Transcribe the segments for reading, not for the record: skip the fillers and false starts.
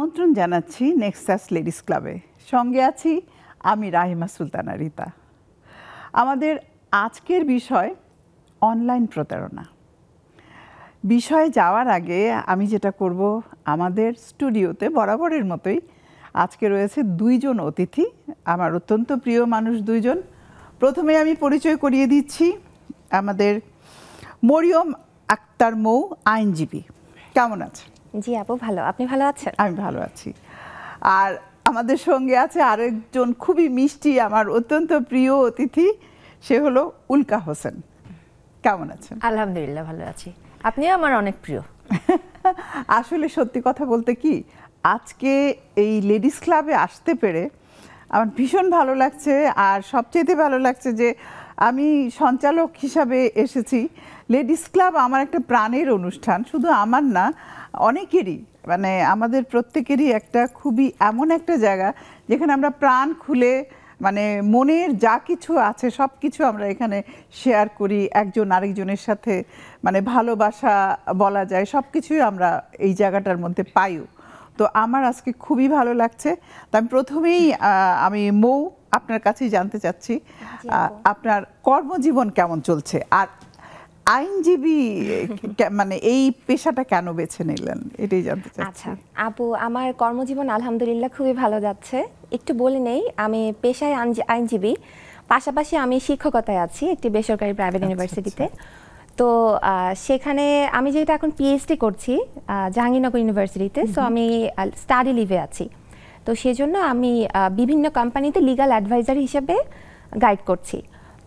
আমন্ত্রণ জানাচ্ছি Nexus ladies ক্লাবে। সঙ্গে আছি আমি রাহিমা সুলতানা রিতা। আমাদের আজকের বিষয় অনলাইন প্রতারণা। বিষয়ে যাওয়ার আগে আমি যেটা করব, আমাদের স্টুডিওতে বরাবরের মতোই আজকে রয়েছে দুইজন অতিথি, আমার অত্যন্ত প্রিয় মানুষ দুইজন। প্রথমে আমি পরিচয় করিয়ে দিচ্ছি, আমাদের মরিয়ম আক্তার মৌ, আইনজীবী। কেমন আছেন? জি আপু ভালো, আপনি ভালো আছেন? আমি ভালো আছি। আর আমাদের সঙ্গে আছে আরেকজন খুবই মিষ্টি, আমার অত্যন্ত প্রিয় অতিথি, সে হলো উল্কা হোসেন। কেমন আছেন? আলহামদুলিল্লাহ ভালো আছি। আপনিও আমার অনেক প্রিয়। আসলে সত্যি কথা বলতে কি, আজকে এই লেডিস ক্লাবে আসতে পেরে আমার ভীষণ ভালো লাগছে। আর সবচেয়ে ভালো লাগছে যে আমি সঞ্চালক হিসাবে এসেছি। লেডিস ক্লাব আমার একটা প্রাণের অনুষ্ঠান, শুধু আমার না, অনেকেরই, মানে আমাদের প্রত্যেকেরই একটা খুবই এমন একটা জায়গা যেখানে আমরা প্রাণ খুলে, মানে মনের যা কিছু আছে সব কিছু আমরা এখানে শেয়ার করি একজন আরেকজনের সাথে, মানে ভালোবাসা বলা যায়, সব কিছুই আমরা এই জায়গাটার মধ্যে পাইও। তো আমার আজকে খুবই ভালো লাগছে। তো আমি প্রথমেই আমি মৌ আপনার কাছেই জানতে চাচ্ছি আপনার কর্মজীবন কেমন চলছে, আর আইনজীবী মানে এই পেশাটা কেন বেছে নিলেন, এটাই জানতে চাচ্ছি। আচ্ছা আপু, আমার কর্মজীবন আলহামদুলিল্লাহ খুবই ভালো যাচ্ছে। একটু বলে নেই, আমি পেশায় আইনজীবী, পাশাপাশি আমি শিক্ষকতায় আছি একটি বেসরকারি প্রাইভেট ইউনিভার্সিটিতে। তো সেখানে আমি যেটা এখন পিএইচডি করছি জাহাঙ্গীরনগর ইউনিভার্সিটিতে, সো আমি স্টাডি লিভে আছি। তো সেজন্য আমি বিভিন্ন কোম্পানিতে লিগ্যাল অ্যাডভাইজার হিসেবে গাইড করছি।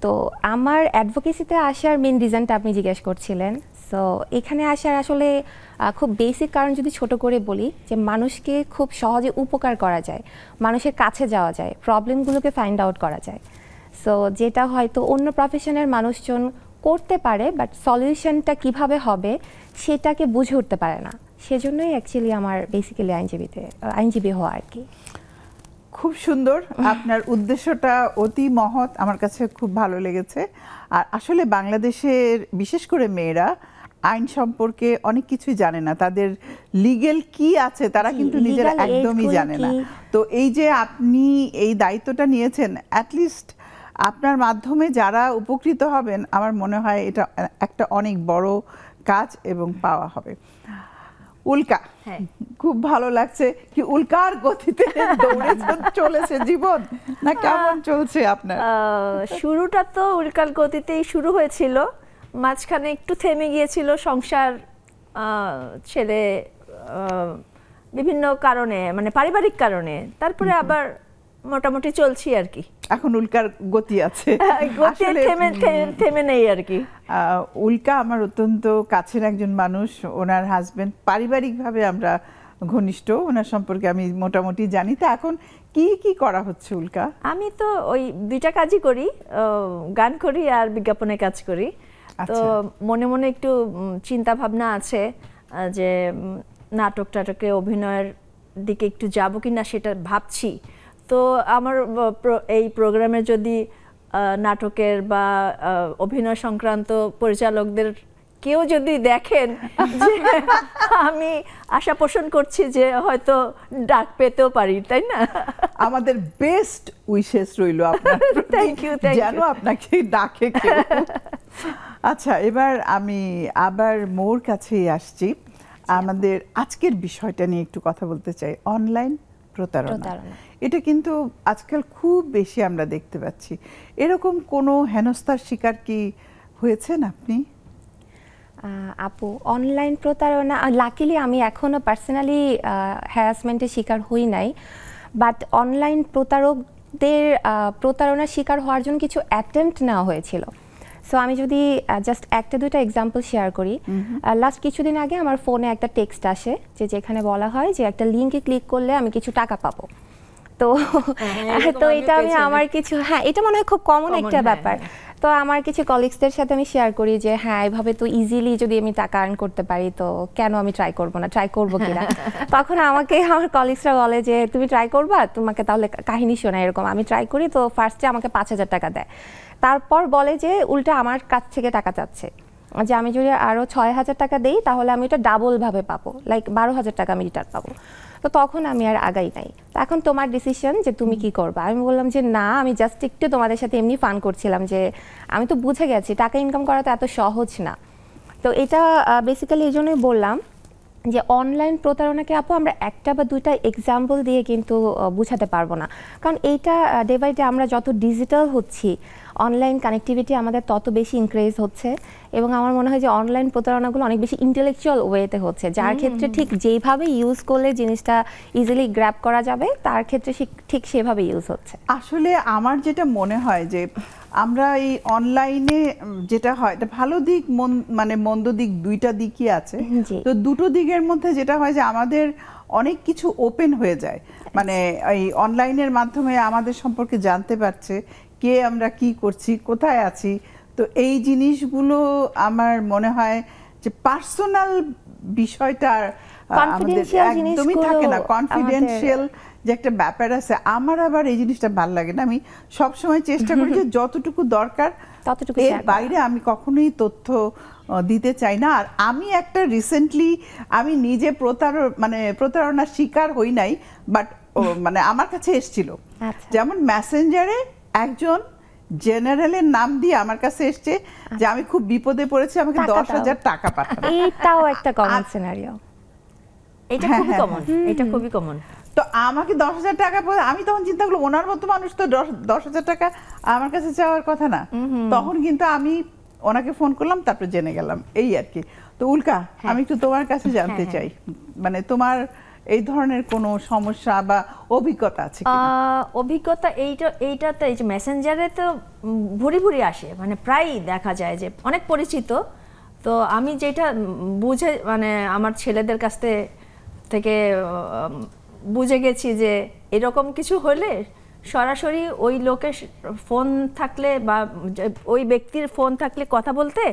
তো আমার অ্যাডভোকেসিতে আসার মেন রিজনটা আপনি জিজ্ঞেস করছিলেন। সো এখানে আসার আসলে খুব বেসিক কারণ যদি ছোট করে বলি, যে মানুষকে খুব সহজে উপকার করা যায়, মানুষের কাছে যাওয়া যায়, প্রবলেমগুলোকে ফাইন্ড আউট করা যায়। সো যেটা হয়তো অন্য প্রফেশনের মানুষজন করতে পারে, বাট সলিউশনটা কিভাবে হবে সেটাকে বুঝে উঠতে পারে না। সেজন্যই অ্যাকচুয়ালি আমার বেসিক্যালি আইনজীবী হওয়া আর কি। খুব সুন্দর, আপনার উদ্দেশ্যটা অতি মহৎ, আমার কাছে খুব ভালো লেগেছে। আর আসলে বাংলাদেশের বিশেষ করে মেয়েরা আইন সম্পর্কে অনেক কিছুই জানে না, তাদের লিগ্যাল কি আছে তারা কিন্তু নিজেরা একদমই জানে না। তো এই যে আপনি এই দায়িত্বটা নিয়েছেন, অ্যাটলিস্ট আপনার মাধ্যমে যারা উপকৃত হবেন, আমার মনে হয় এটা একটা অনেক বড় কাজ এবং পাওয়া হবে। উল্কা, খুব ভালো লাগছে কি উল্কার গতিতে দৌড়ে চলেছে জীবন, না কেমন চলছে আপনার? শুরুটা তো উল্কার গতিতেই শুরু হয়েছিল, মাঝখানে একটু থেমে গিয়েছিল সংসার, ছেলে, বিভিন্ন কারণে, মানে পারিবারিক কারণে। তারপরে আবার মোটামুটি চলছি আর কি। এখন উল্কার গতি আছে, গতি থেমে নেই আর কি। উল্কা আমার অত্যন্ত কাছের একজন মানুষ, ওনার হাজবেন্ড, পারিবারিকভাবে আমরা ঘনিষ্ঠ, ওনার সম্পর্কে আমি মোটামুটি জানি। তো এখন কি কি করা হচ্ছে উল্কা? আমি তো ওই দুইটা কাজই করি, গান করি আর বিজ্ঞাপনে কাজ করি। তো মনে মনে একটু চিন্তা ভাবনা আছে যে নাটক টাটকে অভিনয়ের দিকে একটু যাবো কিনা, সেটা ভাবছি। তো আমার এই প্রোগ্রামে যদি নাটকের বা অভিনয় সংক্রান্ত পরিচালকদের কেউ যদি দেখেন যে আমি আশা পোষণ করছি যে হয়তো ডাক পেতেও পারি, তাই না? আমাদের বেস্ট উইশেস রইল আপনার, থ্যাংক ইউ, যেন আপনাকে ডাকে কেউ। আচ্ছা, এবার আমি আবার মোর কাছেই আসছি। আমাদের আজকের বিষয়টা নিয়ে একটু কথা বলতে চাই, অনলাইন প্রতারণা। এটা কিন্তু আজকাল খুব বেশি আমরা দেখতে পাচ্ছি। এরকম কোনো হেনস্থার শিকার কি হয়েছেন আপনি? আপু, অনলাইন প্রতারণা লাকিলি আমি এখনো পার্সোনালি হ্যারাসমেন্টের শিকার হই নাই, বাট অনলাইন প্রতারকদের প্রতারণার শিকার হওয়ার জন্য কিছু অ্যাটেম্পট নেওয়া হয়েছিল। সো আমি যদি জাস্ট একটা দুইটা এক্সাম্পল শেয়ার করি। লাস্ট কিছুদিন আগে আমার ফোনে একটা টেক্সট আসে যেখানে বলা হয় যে একটা লিঙ্কে ক্লিক করলে আমি কিছু টাকা পাবো। তো এটা আমি আমার কিছু, এটা মনে হয় খুব কমন একটা ব্যাপার। তো আমার কিছু কলিগসদের সাথে আমি শেয়ার করি যে এভাবে তো ইজিলি যদি আমি টাকা আর্ন করতে পারি, তো কেন আমি ট্রাই করবো কিনা। তখন আমাকে আমার কলিগসরা বলে যে তুমি ট্রাই করবা, তোমাকে তাহলে কাহিনী শোনা এরকম। আমি ট্রাই করি, তো ফার্স্টে আমাকে ৫,০০০ টাকা দেয়, তারপর বলে যে উল্টা আমার কাছ থেকে টাকা চাচ্ছে, যে আমি যদি আরও ৬,০০০ টাকা দেই তাহলে আমি এটা ডাবল ভাবে পাবো, লাইক ১২,০০০ টাকা আমি রিটার্ন পাবো। তো তখন আমি আর আগাই নাই। তো এখন তোমার ডিসিশন যে তুমি কি করবা। আমি বললাম যে না, আমি জাস্ট একটু তোমাদের সাথে এমনি ফান করছিলাম, যে আমি তো বুঝে গেছি টাকা ইনকাম করা তো এত সহজ না। তো এটা বেসিক্যালি এই জন্যই বললাম যে অনলাইন প্রতারণাকে আপু আমরা একটা বা দুইটা এক্সাম্পল দিয়ে কিন্তু বুঝাতে পারবো না, কারণ এইটা ডে বাই ডে আমরা যত ডিজিটাল হচ্ছি, অনলাইন কানেক্টিভিটি আমাদের তত বেশি ইনক্রিজ হচ্ছে, এবং আমার মনে হয় যে অনলাইন প্রতারণাগুলো অনেক বেশি ইন্টেলেকচুয়াল ওয়েতে হচ্ছে, যার ক্ষেত্রে ঠিক যেইভাবে ইউজ করলে জিনিসটা ইজিলি গ্র্যাব করা যাবে তার ক্ষেত্রে ঠিক সেভাবে ইউজ হচ্ছে। আসলে আমার যেটা মনে হয় যে আমরা এই অনলাইনে যেটা হয় এটা ভালো দিক মানে মন্দ দিক দুইটা দিকই আছে। তো দুটো দিকের মধ্যে যেটা হয় যে আমাদের অনেক কিছু ওপেন হয়ে যায়, মানে এই অনলাইনের মাধ্যমে আমাদের সম্পর্কে জানতে পারছে কে আমরা কি করছি, কোথায় আছি। তো এই জিনিসগুলো আমার মনে হয় যে পার্সোনাল বিষয়টা আমাদের একদমই থাকে না, কনফিডেন্সিয়াল যে একটা ব্যাপার আছে। আমার আবার এই জিনিসটা ভালো লাগে না। আমি সবসময় চেষ্টা করি যে যতটুকু দরকার ততটুকু, এর বাইরে আমি কখনোই তথ্য দিতে চাই না। আর আমি একটা রিসেন্টলি আমি নিজে প্রতারণার শিকার হই নাই, বাট মানে আমার কাছে এসেছিল। যেমন মেসেঞ্জারে একজন জেনারেলের নাম দিয়ে আমার কাছে এসছে যে আমি খুব বিপদে পড়েছি, আমাকে 10,000 টাকা পাঠাবে। এইটাও একটা কমন সিনারিও, এটা খুবই কমন, এটা খুবই কমন। তো আমাকে 10,000 টাকা পড়ে আমি তখন চিন্তা করলাম ওনার মতো মানুষ তো 10,000 টাকা আমার কাছে চাওয়ার কথা না। তখন কিন্তু আমি ওনাকে ফোন করলাম, তারপর জেনে গেলাম, এই আর কি। তো উল্কা, আমি একটু তোমার কাছে জানতে চাই, মানে তোমার এই ধরনের কোনো সমস্যা বা অভিজ্ঞতা আছে কিনা? অভিজ্ঞতা এইটাতে এই যে মেসেঞ্জারে তো ভুরি ভুরি আসে, মানে প্রায়ই দেখা যায় যে অনেক পরিচিত। তো আমি যেটা বুঝে মানে আমার ছেলেদের কাছ থেকে বুঝে গেছি যে এরকম কিছু হলে সরাসরি ওই লোকের ফোন থাকলে বা ওই ব্যক্তির ফোন থাকলে কথা বলতে,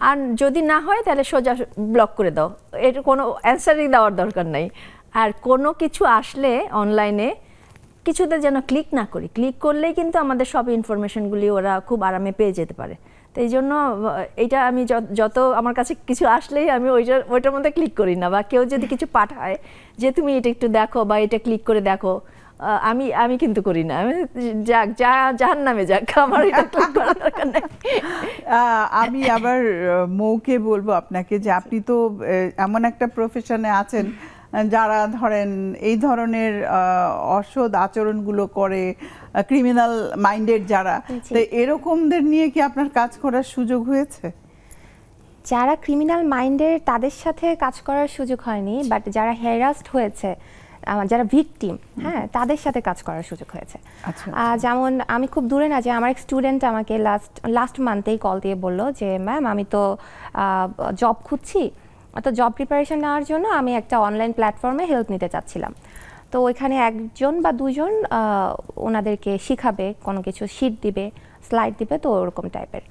আর যদি না হয় তাহলে সোজা ব্লক করে দাও, এর কোনো অ্যান্সারই দেওয়ার দরকার নাই। আর কোনো কিছু আসলে অনলাইনে কিছুতে যেন ক্লিক না করি, ক্লিক করলেই কিন্তু আমাদের সব ইনফরমেশনগুলি ওরা খুব আরামে পেয়ে যেতে পারে। তো এই জন্য এইটা আমি যত আমার কাছে কিছু আসলেই আমি ওইটার মধ্যে ক্লিক করি না। বা কেউ যদি কিছু পাঠায় যে তুমি এটা একটু দেখো বা এটা ক্লিক করে দেখো, আমি কিন্তু করি না। যাক, জাহান্নামে যাক, আমার এটা ক্লিক করার দরকার নেই। আমি আবার মৌকে বলবো আপনাকে যে আপনি তো এমন একটা প্রফেশনে আছেন যারা ধরেন এই ধরনের অসৎ আচরণগুলো করে, ক্রিমিনাল মাইন্ডেড যারা, তো এরকমদের নিয়ে কি আপনার কাজ করার সুযোগ হয়েছে? যারা ক্রিমিনাল মাইন্ডের তাদের সাথে কাজ করার সুযোগ হয়নি, বাট যারা হ্যারাসড হয়েছে, যারা ভিকটিম, হ্যাঁ, তাদের সাথে কাজ করার সুযোগ হয়েছে। যেমন আমি খুব দূরে না, যে আমার এক স্টুডেন্ট আমাকে লাস্ট মান্থেই কল দিয়ে বললো যে ম্যাম আমি তো জব খুঁজছি, তো জব প্রিপারেশন নেওয়ার জন্য আমি একটা অনলাইন প্ল্যাটফর্মে হেল্প নিতে চাচ্ছিলাম। তো ওইখানে একজন বা দুজন ওনাদেরকে শিখাবে, কোনো কিছু শিট দিবে, স্লাইড দিবে, তো ওরকম টাইপের।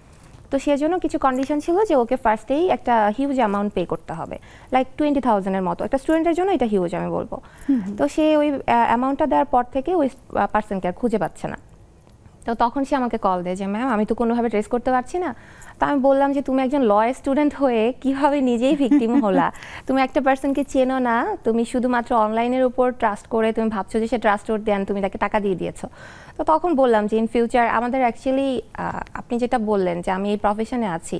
তো সেজন্য কিছু কন্ডিশন ছিল যে ওকে ফার্স্টেই একটা হিউজ অ্যামাউন্ট পে করতে হবে, লাইক 20,000-এর মতো। একটা স্টুডেন্টের জন্য এটা হিউজ আমি বলবো। তো সে ওই অ্যামাউন্টটা দেওয়ার পর থেকে ওই পার্সনকে আর খুঁজে পাচ্ছে না। তো তখন সে আমাকে কল দেয় যে ম্যাম আমি তো কোনোভাবে ট্রেস করতে পারছি না। তো আমি বললাম যে তুমি একজন লয়ার স্টুডেন্ট হয়ে কিভাবে নিজেই ভিকটিম হলা? তুমি একটা পার্সনকে চেনো না, তুমি শুধুমাত্র অনলাইনের উপর ট্রাস্ট করে তুমি ভাবছো যে সে ট্রাস্ট দেন, তুমি তাকে টাকা দিয়ে দিয়েছো। তো তখন বললাম যে ইন ফিউচার আমাদের অ্যাকচুয়ালি আপনি যেটা বললেন যে আমি এই প্রফেশনে আছি,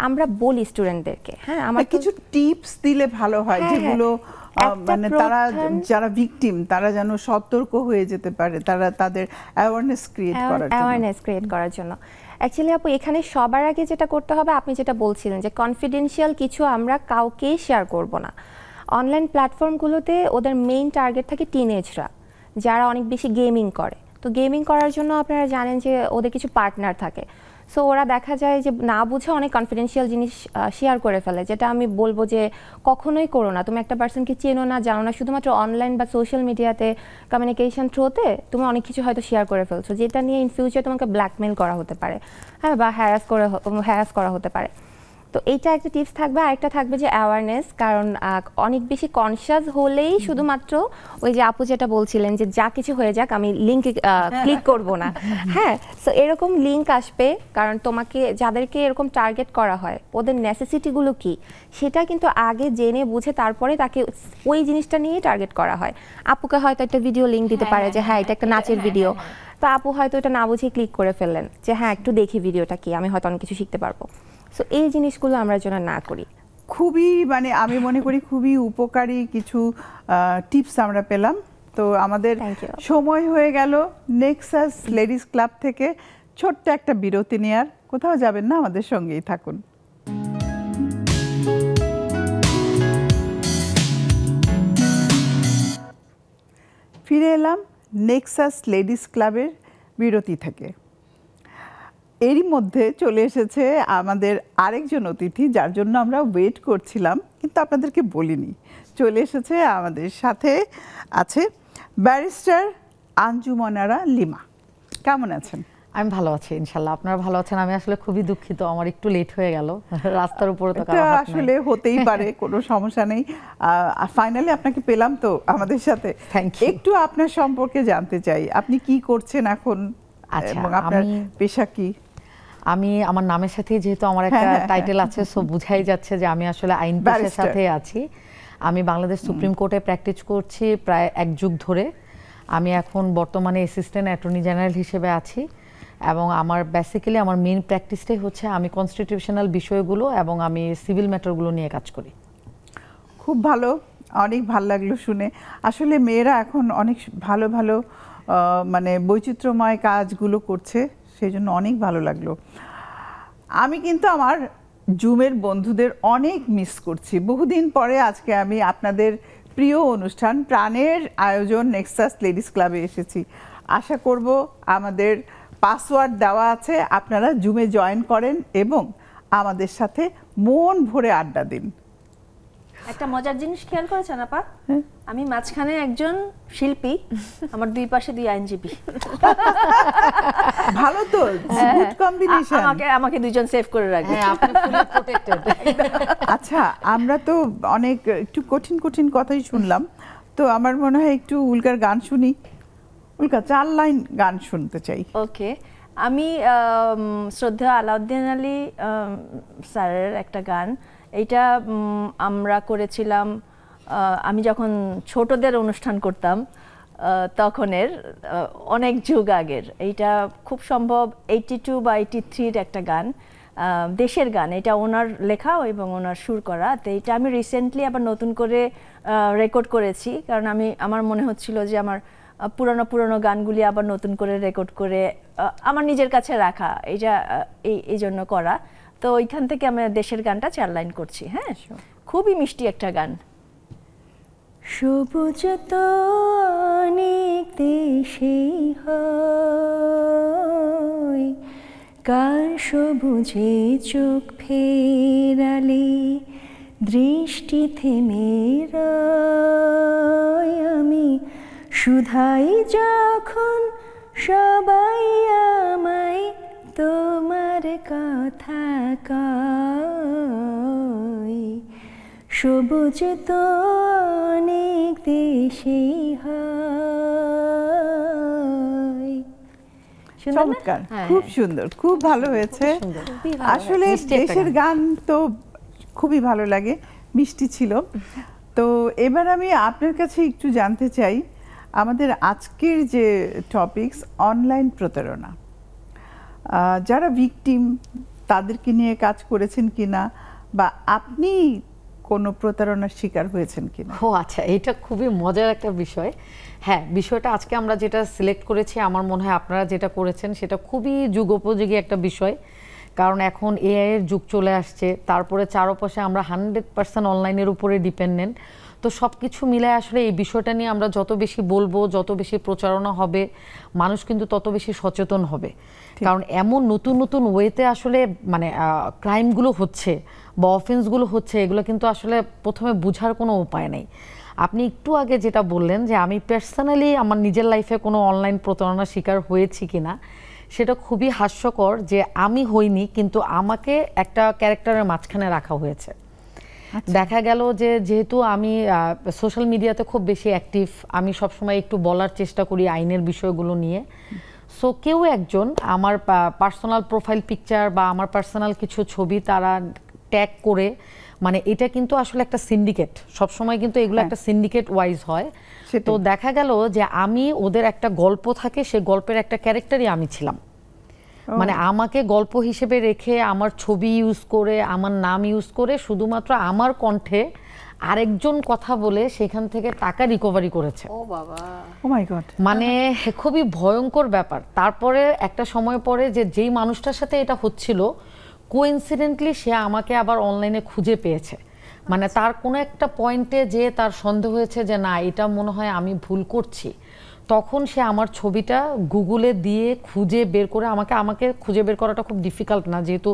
আমরা বলি স্টুডেন্টদেরকে, হ্যাঁ আমার কিছু টিপস দিলে ভালো হয়, যেগুলো মানে তারা যারা ভিকটিম তারা যেন সতর্ক হয়ে যেতে পারে, তারা তাদের অ্যাওয়ারনেস ক্রিয়েট করার জন্য। অ্যাকচুয়ালি আপু এখানে সবার আগে যেটা করতে হবে, আপনি যেটা বলছিলেন যে কনফিডেন্সিয়াল কিছু আমরা কাউকে শেয়ার করব না। অনলাইন প্ল্যাটফর্মগুলোতে ওদের মেইন টার্গেট থাকে টিনেজরা, যারা অনেক বেশি গেমিং করে। তো গেমিং করার জন্য আপনারা জানেন যে ওদের কিছু পার্টনার থাকে। সো ওরা দেখা যায় যে না বুঝে অনেক কনফিডেন্সিয়াল জিনিস শেয়ার করে ফেলে, যেটা আমি বলবো যে কখনোই করো না। তুমি একটা পার্সনকে চেনো না, জানো না, শুধুমাত্র অনলাইন বা সোশ্যাল মিডিয়াতে কমিউনিকেশন থ্রুতে তুমি অনেক কিছু হয়তো শেয়ার করে ফেলছো, যেটা নিয়ে ইন ফিউচার তোমাকে ব্ল্যাকমেল করা হতে পারে, হ্যাঁ, বা হ্যারাস করা হতে পারে। তো এইটা একটা টিপস থাকবে। আরেকটা থাকবে যে অ্যাওয়ারনেস, কারণ অনেক বেশি কনসিয়াস হলেই শুধুমাত্র ওই যে আপু যেটা বলছিলেন যে যা কিছু হয়ে যাক আমি লিঙ্কে ক্লিক করব না, হ্যাঁ, সো এরকম লিঙ্ক আসবে, কারণ তোমাকে যাদেরকে এরকম টার্গেট করা হয় ওদের নেসেসিটিগুলো কি সেটা কিন্তু আগে জেনে বুঝে তারপরে তাকে ওই জিনিসটা নিয়ে টার্গেট করা হয়। আপুকে হয়তো একটা ভিডিও লিঙ্ক দিতে পারে যে হ্যাঁ এটা একটা নাচের ভিডিও, তো আপু হয়তো এটা না বুঝে ক্লিক করে ফেললেন যে হ্যাঁ একটু দেখি ভিডিওটা কি, আমি হয়তো অনেক কিছু শিখতে পারবো। সো এই জিনিসগুলো আমরা যেন না করি। খুবই মানে আমি মনে করি খুবই উপকারী কিছু টিপস আমরা পেলাম। তো আমাদের Thank you. সময় হয়ে গেল নেক্সাস লেডিস ক্লাব থেকে ছোট্ট একটা বিরতি নেওয়ার। কোথাও যাবেন না, আমাদের সঙ্গেই থাকুন। ফিরে এলাম নেক্সাস লেডিস ক্লাবের বিরতি থেকে। এরই মধ্যে চলে এসেছে আমাদের আরেকজন অতিথি, যার জন্য আমরা ওয়েট করছিলাম কিন্তু আপনাদেরকে বলিনি। চলে এসেছে আমাদের সাথে আছে ব্যারিস্টার আঞ্জুমনারা লিমা। কেমন আছেন? আমি ভালো আছি ইনশাল্লাহ, আপনারা ভালো আছেন? আমি আসলে খুবই দুঃখিত, আমার একটু লেট হয়ে গেল, রাস্তার উপরে তো এটা আসলে হতেই পারে, কোনো সমস্যা নেই। ফাইনালি আপনাকে পেলাম তো আমাদের সাথে। Thank you. একটু আপনার সম্পর্কে জানতে চাই, আপনি কি করছেন এখন আচ্ছা, এবং আপনার পেশা কি? আমি আমার নামের সাথে যেহেতু আমার একটা টাইটেল আছে, সো বুঝাই যাচ্ছে যে আমি আসলে আইন পেশার সাথে আছি। আমি বাংলাদেশ সুপ্রিম কোর্টে প্র্যাকটিস করছি প্রায় 1 যুগ ধরে। আমি এখন বর্তমানে অ্যাসিস্ট্যান্ট অ্যাটর্নি জেনারেল হিসেবে আছি এবং আমার বেসিক্যালি আমার মেইন প্র্যাকটিসটাই হচ্ছে আমি কনস্টিটিউশনাল বিষয়গুলো এবং আমি সিভিল ম্যাটারগুলো নিয়ে কাজ করি। খুব ভালো, অনেক ভালো লাগলো শুনে। আসলে মেয়েরা এখন অনেক ভালো ভালো মানে বৈচিত্র্যময় কাজগুলো করছে, সেই জন্য অনেক ভালো লাগলো। আমি কিন্তু আমার জুমের বন্ধুদের অনেক মিস করছি। বহুদিন পরে আজকে আমি আপনাদের প্রিয় অনুষ্ঠান প্রাণের আয়োজন নেক্সাস লেডিস ক্লাবে এসেছি। আশা করব আমাদের পাসওয়ার্ড দেওয়া আছে, আপনারা জুমে জয়েন করেন এবং আমাদের সাথে মন ভরে আড্ডা দিন। একটা মজার জিনিস খেয়াল করেছেন আপা? আমি মাঝখানে একজন শিল্পী, আমার দুই পাশে 2 আইনজীবী। ভালো তো, গুড কম্বিনেশন। আমাকে দুইজন সেভ করে রাখবে। হ্যাঁ, আপনি ফুলি প্রোটেক্টেড। আচ্ছা, আমরা তো অনেক একটু কঠিন কঠিন কথাই শুনলাম, তো আমার মনে হয় একটু উল্কার গান শুনি। উল্কা 4 লাইন গান শুনতে চাই। ওকে, আমি শ্রদ্ধা আলাউদ্দিন আলী স্যারের একটা গান, এইটা আমরা করেছিলাম আমি যখন ছোটদের অনুষ্ঠান করতাম তখনের, অনেক যুগ আগের। এইটা খুব সম্ভব 82 বা 83-র একটা গান, দেশের গান। এটা ওনার লেখা এবং ওনার সুর করা। তো এটা আমি রিসেন্টলি আবার নতুন করে রেকর্ড করেছি, কারণ আমার মনে হচ্ছিল যে আমার পুরনো গানগুলি আবার নতুন করে রেকর্ড করে আমার নিজের কাছে রাখা, এইটা এই জন্য করা। তো ওইখান থেকে আমি দেশের গানটা 4 লাইন করছি। হ্যাঁ, খুবই মিষ্টি একটা গান। সবুজ তো অনেক দেশে হয়, কার সবুজে চোখ ফেরালে দৃষ্টি থেমে রয়। আমি শুধাই যখন সবাই আমায় তোমার কথা কয়, সবুজ তো অনেক দেশে হয়। চমৎকার, খুব সুন্দর, খুব ভালো হয়েছে। আসলে দেশের গান তো খুবই ভালো লাগে, মিষ্টি ছিল। তো এবার আমি আপনার কাছে একটু জানতে চাই, আমাদের আজকের যে টপিকস অনলাইন প্রতারণা, যারা ভিকটিম তাদেরকে নিয়ে কাজ করেছেন কিনা, বা আপনি কোনো প্রতারণার শিকার হয়েছেন কিনা? ও আচ্ছা, এটা খুবই মজার একটা বিষয়। হ্যাঁ, বিষয়টা আজকে আমরা যেটা সিলেক্ট করেছি, আমার মনে হয় আপনারা যেটা করেছেন সেটা খুবই যুগোপযোগী একটা বিষয়। কারণ এখন এআই এর যুগ চলে আসছে, তারপরে চারপাশে আমরা 100% অনলাইনের উপরে ডিপেন্ডেন্ট। তো সব কিছু মিলে আসলে এই বিষয়টা নিয়ে আমরা যত বেশি বলবো, যত বেশি প্রচারণা হবে, মানুষ কিন্তু তত বেশি সচেতন হবে। কারণ এমন নতুন নতুন ওয়েতে আসলে মানে ক্রাইমগুলো হচ্ছে বা অফেন্সগুলো হচ্ছে, এগুলো কিন্তু আসলে প্রথমে বোঝার কোনো উপায় নেই। আপনি একটু আগে যেটা বললেন যে আমি পার্সোনালি আমার নিজের লাইফে কোনো অনলাইন প্রতারণার শিকার হয়েছি কিনা, সেটা খুবই হাস্যকর যে আমি হইনি, কিন্তু আমাকে একটা ক্যারেক্টারের মাঝখানে রাখা হয়েছে। দেখা গেল যে যেহেতু আমি সোশ্যাল মিডিয়াতে খুব বেশি অ্যাক্টিভ, আমি সবসময় একটু বলার চেষ্টা করি আইনের বিষয়গুলো নিয়ে। সো কেউ একজন আমার পার্সোনাল প্রোফাইল পিকচার বা আমার পার্সোনাল কিছু ছবি তারা ট্যাগ করে, মানে এটা কিন্তু আসলে একটা সিন্ডিকেট, সবসময় কিন্তু এগুলো একটা সিন্ডিকেট ওয়াইজ হয়। তো দেখা গেল যে আমি ওদের একটা গল্প থাকে, সেই গল্পের একটা ক্যারেক্টারই আমি ছিলাম। মানে আমাকে গল্প হিসেবে রেখে আমার ছবি ইউজ করে, আমার নাম ইউজ করে, শুধুমাত্র আমার কণ্ঠে আরেকজন কথা বলে সেখান থেকে টাকা রিকভারি করেছে। ও বাবা, ও মাই গড। মানে খুবই ভয়ঙ্কর ব্যাপার। তারপরে একটা সময় পরে যে যেই মানুষটার সাথে এটা হচ্ছিল, কোইন্সিডেন্টলি সে আমাকে আবার অনলাইনে খুঁজে পেয়েছে। মানে তার কোনো একটা পয়েন্টে যে তার সন্দেহ হয়েছে যে না, এটা মনে হয় আমি ভুল করছি, তখন সে আমার ছবিটা গুগলে দিয়ে খুঁজে বের করে আমাকে খুঁজে বের করাটা খুব ডিফিকাল্ট না, যেহেতু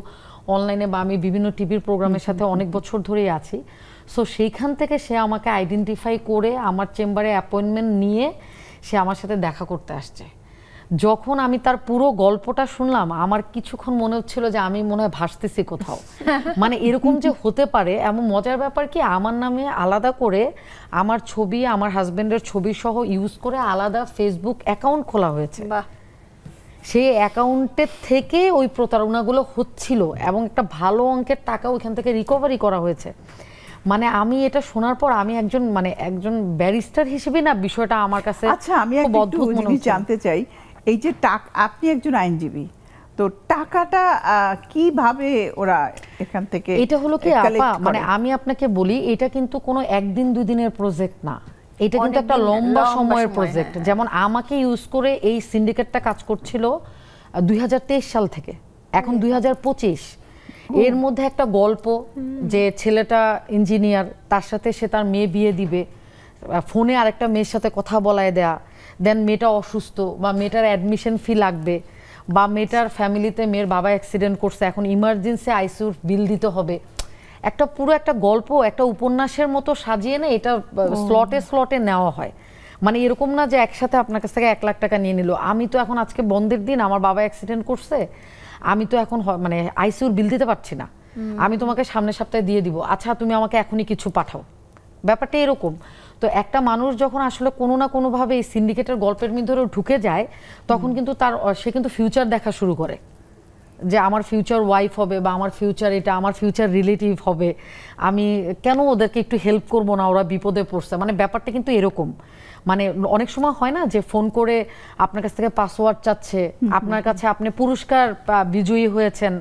অনলাইনে বা আমি বিভিন্ন টিভির প্রোগ্রামের সাথে অনেক বছর ধরেই আছি। সো সেইখান থেকে সে আমাকে আইডেন্টিফাই করে আমার চেম্বারে অ্যাপয়েন্টমেন্ট নিয়ে সে আমার সাথে দেখা করতে আসছে। যখন আমি তার পুরো গল্পটা শুনলাম, আমার কিছুক্ষণ মনে হচ্ছিল যে আমি মনে হয় ভাসতেছি কোথাও। মানে এরকম যে হতে পারে। এমন মজার ব্যাপার কি, আমার নামে আলাদা করে আমার ছবি, আমার হাজবেন্ডের ছবি সহ ইউজ করে আলাদা ফেসবুক অ্যাকাউন্ট খোলা হয়েছে। বাহ। সেই অ্যাকাউন্টের থেকে ওই প্রতারণাগুলো হচ্ছিল এবং একটা ভালো অঙ্কের টাকা ওইখান থেকে রিকভারি করা হয়েছে। মানে আমি এটা শোনার পর আমি একজন ব্যারিস্টার হিসেবে না বিষয়টা আমার কাছে আচ্ছা, আমি একটু জিনিস জানতে চাই, এই যে আপনি একজন আইনজীবী, তো টাকাটা কিভাবে ওরা এখান থেকে? এটা হলো কি আপা, মানে আমি আপনাকে বলি, এটা কিন্তু কোনো একদিন দুই দিনের প্রজেক্ট না, এটা কিন্তু একটা লম্বা সময়ের প্রজেক্ট। যেমন আমাকে ইউজ করে এই সিন্ডিকেটটা কাজ করছিল 2023 সাল থেকে, এখন 2025। এর মধ্যে একটা গল্প যে ছেলেটা ইঞ্জিনিয়ার, তার সাথে সে তার মেয়ে বিয়ে দিবে, ফোনে আরেকটা মেয়ের সাথে কথা বলায় দেয়া, দেন মেয়েটা অসুস্থ বা মেয়েটার অ্যাডমিশন ফি লাগবে, বা মেয়েটার ফ্যামিলিতে মেয়ের বাবা অ্যাক্সিডেন্ট করছে, এখন ইমার্জেন্সি আইসিইউর বিল দিতে হবে। একটা পুরো একটা গল্প, একটা উপন্যাসের মতো সাজিয়ে না এটা স্লটে স্লটে নেওয়া হয়। মানে এরকম না যে একসাথে আপনার কাছ থেকে 1 লাখ টাকা নিয়ে নিল। আমি তো এখন আজকে বন্ধের দিন, আমার বাবা অ্যাক্সিডেন্ট করছে, আমি তো এখন মানে আইসিইউর বিল দিতে পারছি না, আমি তোমাকে সামনের সপ্তাহে দিয়ে দিব, আচ্ছা তুমি আমাকে এখনই কিছু পাঠাও। ব্যাপারটা এরকম। তো একটা মানুষ যখন আসলে কোনো না কোনোভাবে এই সিন্ডিকেটের গল্পের ভিতরে ঢুকে যায়, তখন কিন্তু সে কিন্তু ফিউচার দেখা শুরু করে, যে আমার ফিউচার ওয়াইফ হবে বা আমার ফিউচার এটা, আমার ফিউচার রিলেটিভ হবে, আমি কেন ওদেরকে একটু হেল্প করব না, ওরা বিপদে পড়ছে। মানে ব্যাপারটা কিন্তু এরকম। মানে অনেক সময় হয় না যে ফোন করে আপনার কাছ থেকে পাসওয়ার্ড চাচ্ছে, আপনার কাছে আপনি পুরস্কার বিজয়ী হয়েছেন,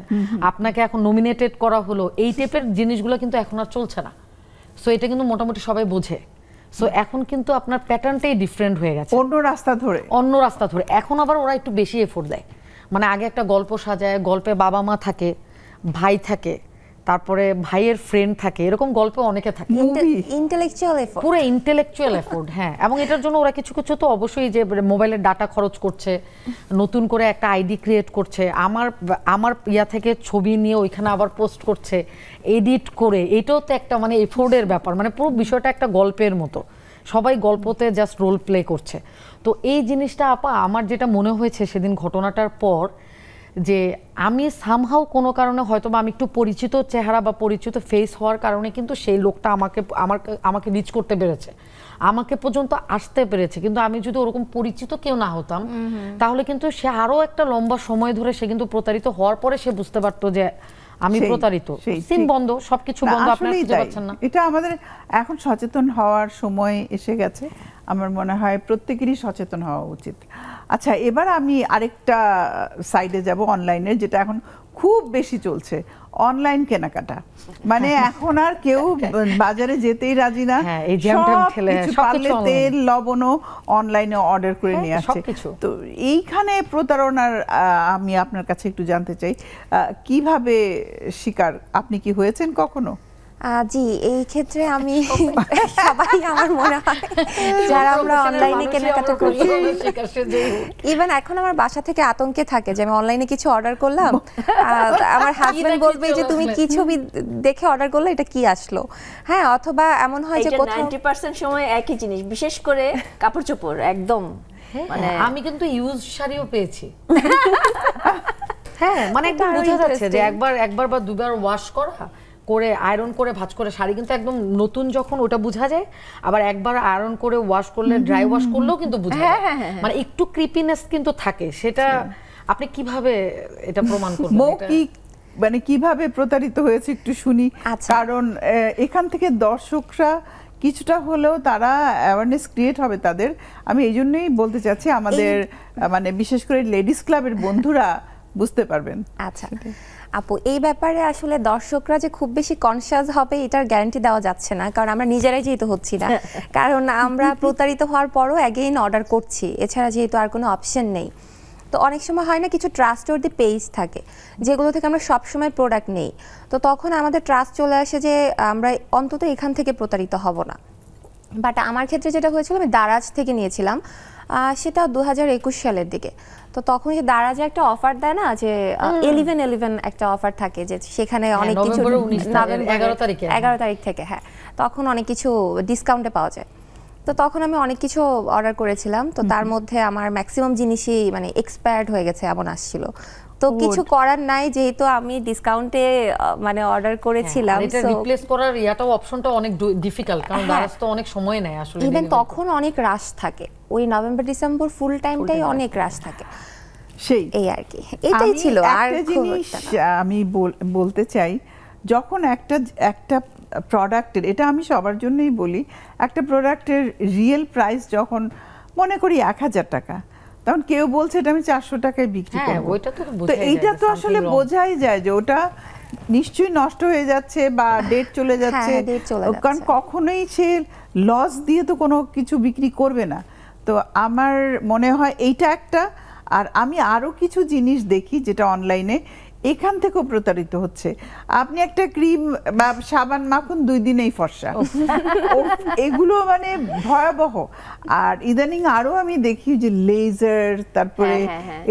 আপনাকে এখন নমিনেটেড করা হলো, এই টাইপের জিনিসগুলো কিন্তু এখন আর চলছে না। সো এটা কিন্তু মোটামুটি সবাই বোঝে। সো এখন কিন্তু আপনার প্যাটার্নটাই ডিফারেন্ট হয়ে গেছে, অন্য রাস্তা ধরে। এখন আবার ওরা একটু বেশি এফোর্ট দেয়। মানে আগে একটা গল্প সাজায়, গল্পে বাবা মা থাকে, ভাই থাকে, তারপরে ভাইয়ের ফ্রেন্ড থাকে, এরকম গল্প অনেকে থাকে, ইন্টেলেকচুয়াল এফোর্ট, পুরো ইন্টেলেকচুয়াল এফোর্ট। হ্যাঁ, এবং এটার জন্য ওরা কিছু কিছু তো অবশ্যই যে মোবাইলের ডাটা খরচ করছে, নতুন করে একটা আইডি ক্রিয়েট করছে, আমার ইয়া থেকে ছবি নিয়ে ওইখানে আবার পোস্ট করছে, এডিট করে। এটাও তো একটা মানে এফোর্টের ব্যাপার। মানে পুরো বিষয়টা একটা গল্পের মতো, সবাই গল্পতে জাস্ট রোল প্লে করছে। তো এই জিনিসটা আপা আমার যেটা মনে হয়েছে সেদিন ঘটনাটার পর, যে আমি সামহাও কোনো কারণে হয়তো বা আমি একটু পরিচিত চেহারা বা পরিচিত ফেস হওয়ার কারণে কিন্তু সেই লোকটা আমাকে রিচ করতে পেরেছে, আমাকে পর্যন্ত আসতে পেরেছে। কিন্তু আমি যদি ওরকম পরিচিত কেউ না হতাম, তাহলে কিন্তু সে আরো একটা লম্বা সময় ধরে সে কিন্তু প্রতারিত হওয়ার পরে সে বুঝতে পারতো যে আমি প্রতারিত। সিম বন্ধ, সবকিছু বন্ধ, আপনারা খুঁজে পাচ্ছেন না। এটা আমাদের এখন সচেতন হওয়ার সময় এসে গেছে। আমার মনে হয় প্রত্যেকেরই সচেতন হওয়া উচিত। আচ্ছা, এবার আমি আরেকটা সাইডে যাব, অনলাইনে, যেটা এখন খুব বেশি চলছে, অনলাইন কেনাকাটা। মানে এখন আর কেউ বাজারে যেতেই রাজি না, তেল লবণও অনলাইনে অর্ডার করে নিয়ে আসছে। তো এইখানে প্রতারণার আমি আপনার কাছে একটু জানতে চাই, কিভাবে শিকার আপনি কি হয়েছেন কখনো? জি, এই ক্ষেত্রে আমি সবাই আমার মনে হয় যারা আমরা অনলাইনে কেনাকাটা করি, ইভেন এখন আমার বাসা থেকে আতঙ্কে থাকে যে আমি অনলাইনে কিছু অর্ডার করলাম, আমার হাজবেন্ড বলবে যে তুমি কি ছবি দেখে অর্ডার করলে, এটা কি আসলো। হ্যাঁ, অথবা এমন হয় যে কোথাও 90% সময় একই জিনিস, বিশেষ করে কাপড় চোপড় একদম মানে আমি কিন্তু ইউজ শাড়িও পেয়েছি। হ্যাঁ, মানে একদম বোঝা যাচ্ছে যে একবার বা দুবার ওয়াশ করে আয়রন করে ভাঁজ করে শাড়ি কিন্তু একদম নতুন যখন ওটা বোঝা যায়, আবার একবার আয়রন করে ওয়াশ করলে ড্রাই ওয়াশ করলেও কিন্তু বোঝা যায়, মানে একটু ক্রিপিনেস কিন্তু থাকে। সেটা আপনি কিভাবে এটা প্রমাণ করবেন? মৌখিক মানে কিভাবে প্রতারিত হয়েছে একটু শুনি। আচ্ছা। কারণ এখান থেকে দর্শকরা কিছুটা হলেও তারা অ্যাওয়ারনেস ক্রিয়েট হবে তাদের। আমি এই জন্যই বলতে চাচ্ছি আমাদের মানে বিশেষ করে লেডিস ক্লাবের বন্ধুরা বুঝতে পারবেন। আচ্ছা আপু, এই ব্যাপারে আসলে দর্শকরা যে খুব বেশি কনসিয়াস হবে এটার গ্যারান্টি দেওয়া যাচ্ছে না, কারণ আমরা নিজেরাই যেহেতু হচ্ছি না, কারণ আমরা প্রতারিত হওয়ার পরও অ্যাগেইন অর্ডার করছি, এছাড়া যেহেতু আর কোনো অপশন নেই। তো অনেক সময় হয় না কিছু ট্রাস্টওয়ার্দি পেজ থাকে যেগুলো থেকে আমরা সবসময় প্রোডাক্ট নেই, তো তখন আমাদের ট্রাস্ট চলে আসে যে আমরা অন্তত এখান থেকে প্রতারিত হব না। বাট আমার ক্ষেত্রে যেটা হয়েছিল, আমি দারাজ থেকে নিয়েছিলাম, সেটা 2021 সালের দিকে। তো তখন যে দারাজে একটা অফার দেয় না, যে 11/11 একটা অফার থাকে, যে সেখানে অনেক কিছু 11 তারিখ থেকে, হ্যাঁ, তখন অনেক কিছু ডিসকাউন্টে পাওয়া যায়। তো তখন আমি অনেক কিছু অর্ডার করেছিলাম, তো তার মধ্যে আমার ম্যাক্সিমাম জিনিসই মানে এক্সপায়ার্ড হয়ে গেছে এমন আসছিল। তো কিছু করার নাই, যেহেতু আমি ডিসকাউন্টে মানে অর্ডার করেছিলাম, এটা রিপ্লেস করার ইয়াটাও অপশনটা অনেক ডিফিকাল্ট, কারণ দারাজ তো অনেক সময় নেয় আসলে। ইভেন তখন অনেক রাশ থাকে, ওই নভেম্বর ডিসেম্বর ফুল টাইমটাই অনেক রাশ থাকে, সেই এই আর কি, এটাই ছিল। আর একটা জিনিস আমি বলতে চাই, যখন একটা প্রোডাক্টের, এটা আমি সবার জন্যই বলি, একটা প্রোডাক্টের রিয়েল প্রাইস যখন মনে করি 1000 টাকা, তখন কেউ বলছে এটা আমি 400 টাকায় বিক্রি করব। তো এইটা তো আসলে বোঝাই যায় যে ওটা নিশ্চয়ই নষ্ট হয়ে যাচ্ছে বা ডেট চলে যাচ্ছে, কারণ কখনোই সে লস দিয়ে তো কোনো কিছু বিক্রি করবে না। তো আমার মনে হয় এইটা একটা। আর আমি আরও কিছু জিনিস দেখি যেটা অনলাইনে এখান থেকেও প্রতারিত হচ্ছে। আপনি একটা ক্রিম বা সাবান মাখুন 2 দিনেই ফর্সা, এগুলো মানে ভয়াবহ। আর ইদানিং আরও আমি দেখি যে লেজার, তারপরে